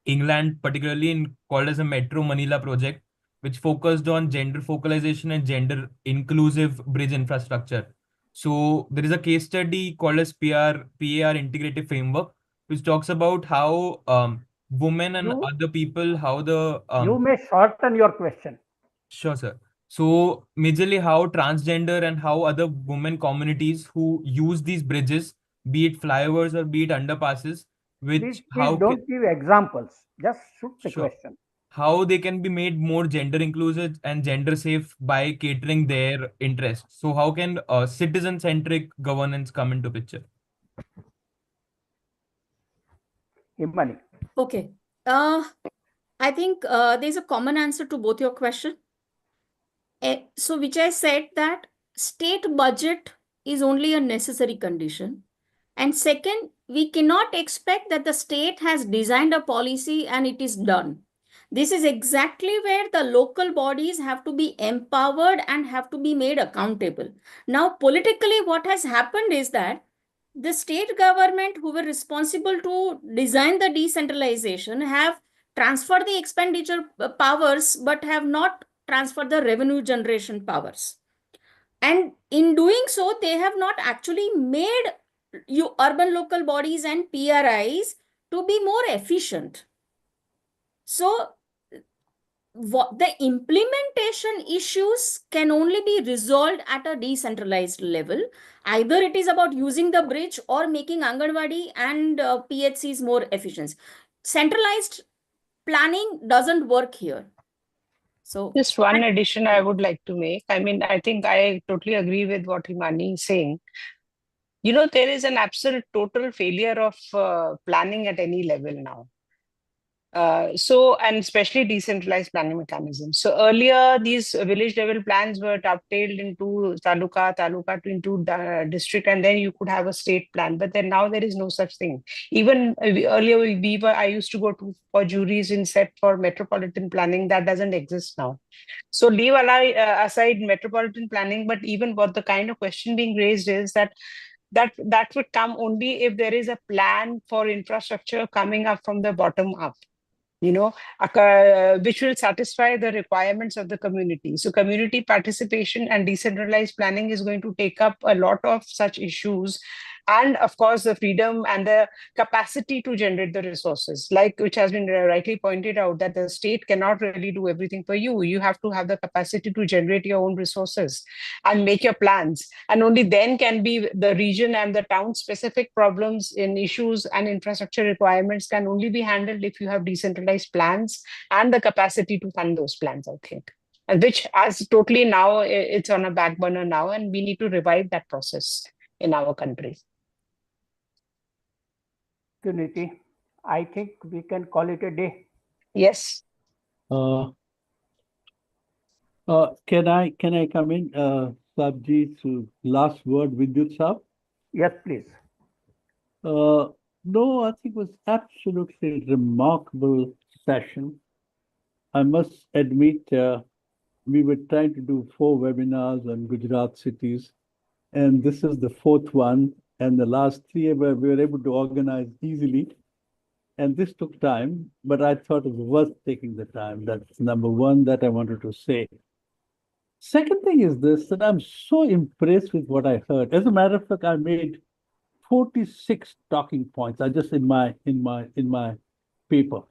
England, particularly in called as a Metro Manila project, which focused on gender focalization and gender inclusive bridge infrastructure. So there is a case study called as PAR Integrative Framework, which talks about how women and You other people, how the you may shorten your question. Sure, sir. So, majorly how transgender and how other women communities who use these bridges, be it flyovers or be it underpasses, Please, which please don't give examples. Just shoot the sure, question. how they can be made more gender inclusive and gender safe by catering their interests. So, how can citizen-centric governance come into picture? Himani. Okay. I think there's a common answer to both your question. So which I said that state budget is only a necessary condition. And second, we cannot expect that the state has designed a policy and it is done. This is exactly where the local bodies have to be empowered and have to be made accountable. Now, politically, what has happened is that the state government who were responsible to design the decentralization have transferred the expenditure powers but have not transferred the revenue generation powers. And in doing so, they have not actually made you urban local bodies and PRIs to be more efficient. So the implementation issues can only be resolved at a decentralized level. Either it is about using the bridge or making Anganwadi and PHCs more efficient. Centralized planning doesn't work here. So Just one addition I would like to make. I mean, I think I totally agree with what Himani is saying. You know, there is an absolute total failure of planning at any level now. And especially decentralized planning mechanisms. So earlier, these village level plans were dovetailed into taluka into district, and then you could have a state plan. But then now there is no such thing. Even earlier, I used to go to for juries in set for metropolitan planning. That doesn't exist now. So leave aside metropolitan planning, but even what the kind of question being raised is that would come only if there is a plan for infrastructure coming up from the bottom up, you know, which will satisfy the requirements of the community. So community participation and decentralized planning is going to take up a lot of such issues. And of course, the freedom and the capacity to generate the resources, like which has been rightly pointed out, that the state cannot really do everything for you. You have to have the capacity to generate your own resources and make your plans. And only then can be the region and the town specific problems in issues and infrastructure requirements can only be handled if you have decentralized plans and the capacity to fund those plans, I think. And which as totally now it's on a back burner now, and we need to revive that process in our country. Niti, I think we can call it a day. Yes. Can I come in, Sabji, to last word, Vidyut Sab? Yes, please. No, I think it was absolutely remarkable session. I must admit, we were trying to do 4 webinars on Gujarat cities, and this is the 4th one. And the last 3 we were able to organize easily. And this took time, but I thought it was worth taking the time. That's number one that I wanted to say. Second thing is this, that I'm so impressed with what I heard. As a matter of fact, I made 46 talking points. I just in my paper.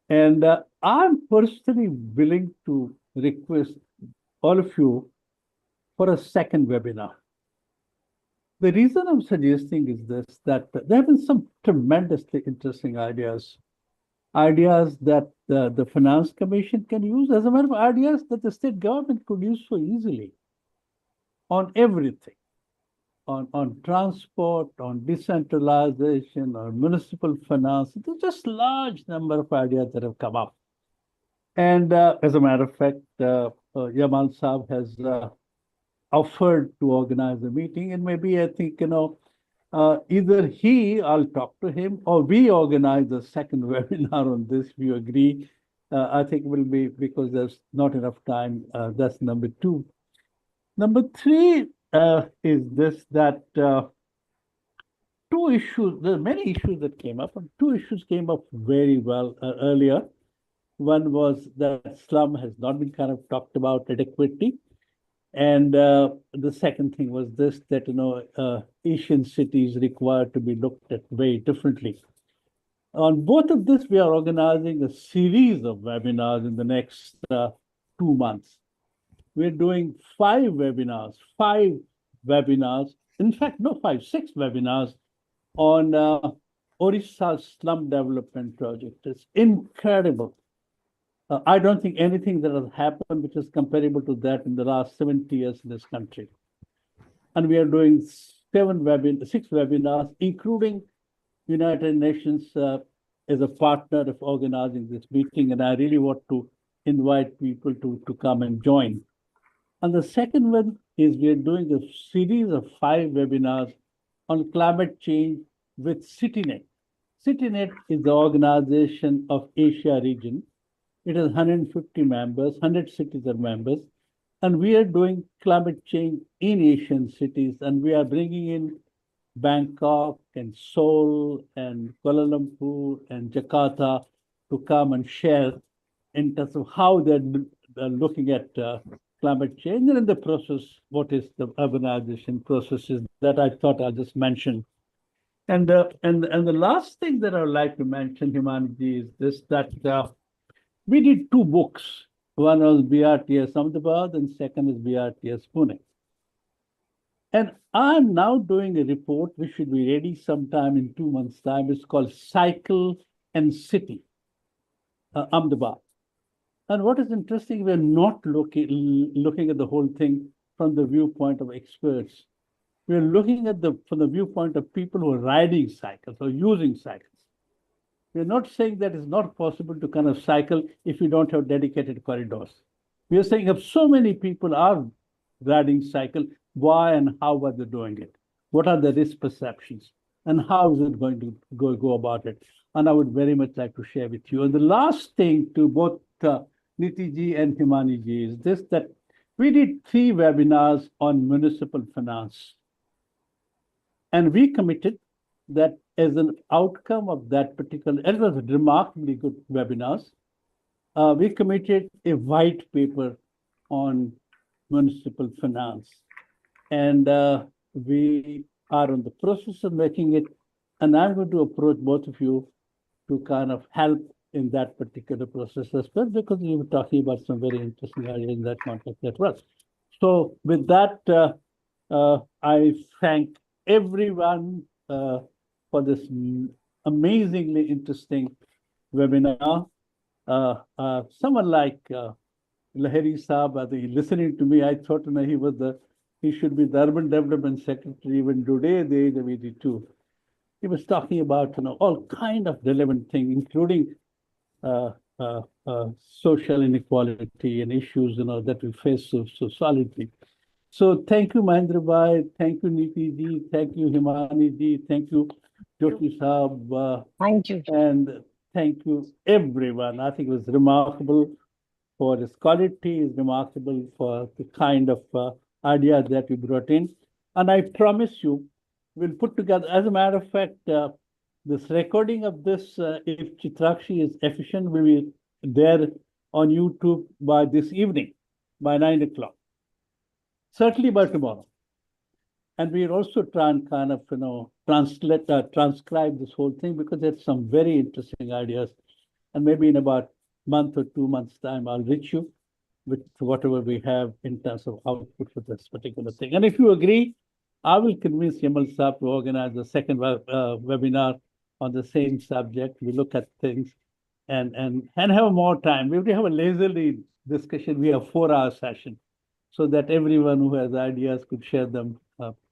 And I'm personally willing to request all of you for a second webinar. The reason I'm suggesting is this, that there have been some tremendously interesting ideas that the Finance Commission can use, as a matter of ideas that the state government could use so easily on everything, on transport, on decentralization, on municipal finance. There's just large number of ideas that have come up. And as a matter of fact, Yamal Saab has offered to organize a meeting, and maybe I think, either I'll talk to him, or we organize a second webinar on this, if you agree. I think it will be, because there's not enough time. That's number 2. Number 3 is this, that 2 issues, there are many issues that came up, and 2 issues came up very well earlier. One was that slum has not been kind of talked about adequately. And the second thing was this, that, Asian cities require to be looked at very differently. On both of this, we are organizing a series of webinars in the next 2 months. We're doing 5 webinars, in fact, no, 6 webinars on Odisha's slum development project. It's incredible. I don't think anything that has happened which is comparable to that in the last 70 years in this country. And we are doing 6 webinars, including United Nations as a partner of organizing this meeting. And I really want to invite people to come and join. And the second one is we are doing a series of 5 webinars on climate change with CityNet. CityNet is the organization of Asia region. It has 150 members, 100 cities are members, and we are doing climate change in Asian cities, and we are bringing in Bangkok and Seoul and Kuala Lumpur and Jakarta to come and share in terms of how they're looking at climate change, and in the process, what is the urbanization processes that I thought I'll just mention. And the last thing that I would like to mention, Himani, is this, that We did 2 books. One was BRTS Ahmedabad and second is BRTS Pune. And I'm now doing a report which should be ready sometime in 2 months' time. It's called Cycle and City, Ahmedabad. And what is interesting, we're not looking at the whole thing from the viewpoint of experts. We're looking at from the viewpoint of people who are riding cycles or using cycles. We're not saying that it's not possible to kind of cycle if you don't have dedicated corridors. We are saying if so many people are riding cycle, why and how are they doing it? What are the risk perceptions? And how is it going to go about it? And I would very much like to share with you. And the last thing to both Niti ji and Himani ji is this, that we did 3 webinars on municipal finance. And we committed that as an outcome of that particular, it was remarkably good webinars. We committed a white paper on municipal finance. And we are in the process of making it. And I'm going to approach both of you to kind of help in that particular process as well, because we were talking about some very interesting ideas in that context as well. So with that, I thank everyone for this amazingly interesting webinar. Someone like Laheri Saab, I think listening to me, I thought he should be the Urban Development Secretary even today, the age of 82. He was talking about all kind of relevant things, including social inequality and issues that we face so solidly. So thank you, Mahender bhai. Thank you, Niti ji. Thank you, Himani ji. Thank you, Joshi Saab. Thank you. And thank you, everyone. I think it was remarkable for its quality, is remarkable for the kind of ideas that you brought in. And I promise you, we'll put together, as a matter of fact, this recording of this, if Chitrakshi is efficient, will be there on YouTube by this evening, by 9 o'clock. Certainly by tomorrow. And we'll also try and kind of, transcribe this whole thing, because there's some very interesting ideas. And maybe in about a month or 2 months' time, I'll reach you with whatever we have in terms of output for this particular thing. And if you agree, I will convince Yamal Saab to organize a second webinar on the same subject. We look at things and have more time. We have a leisurely discussion. We have a 4-hour session, so that everyone who has ideas could share them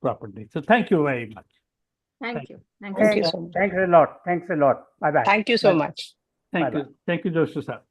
properly. So thank you very much. Thank you. Thank you so much. Thanks a lot. Thanks a lot. Bye-bye. Thank you so much. Thank you. Thank you, Joshi Sir.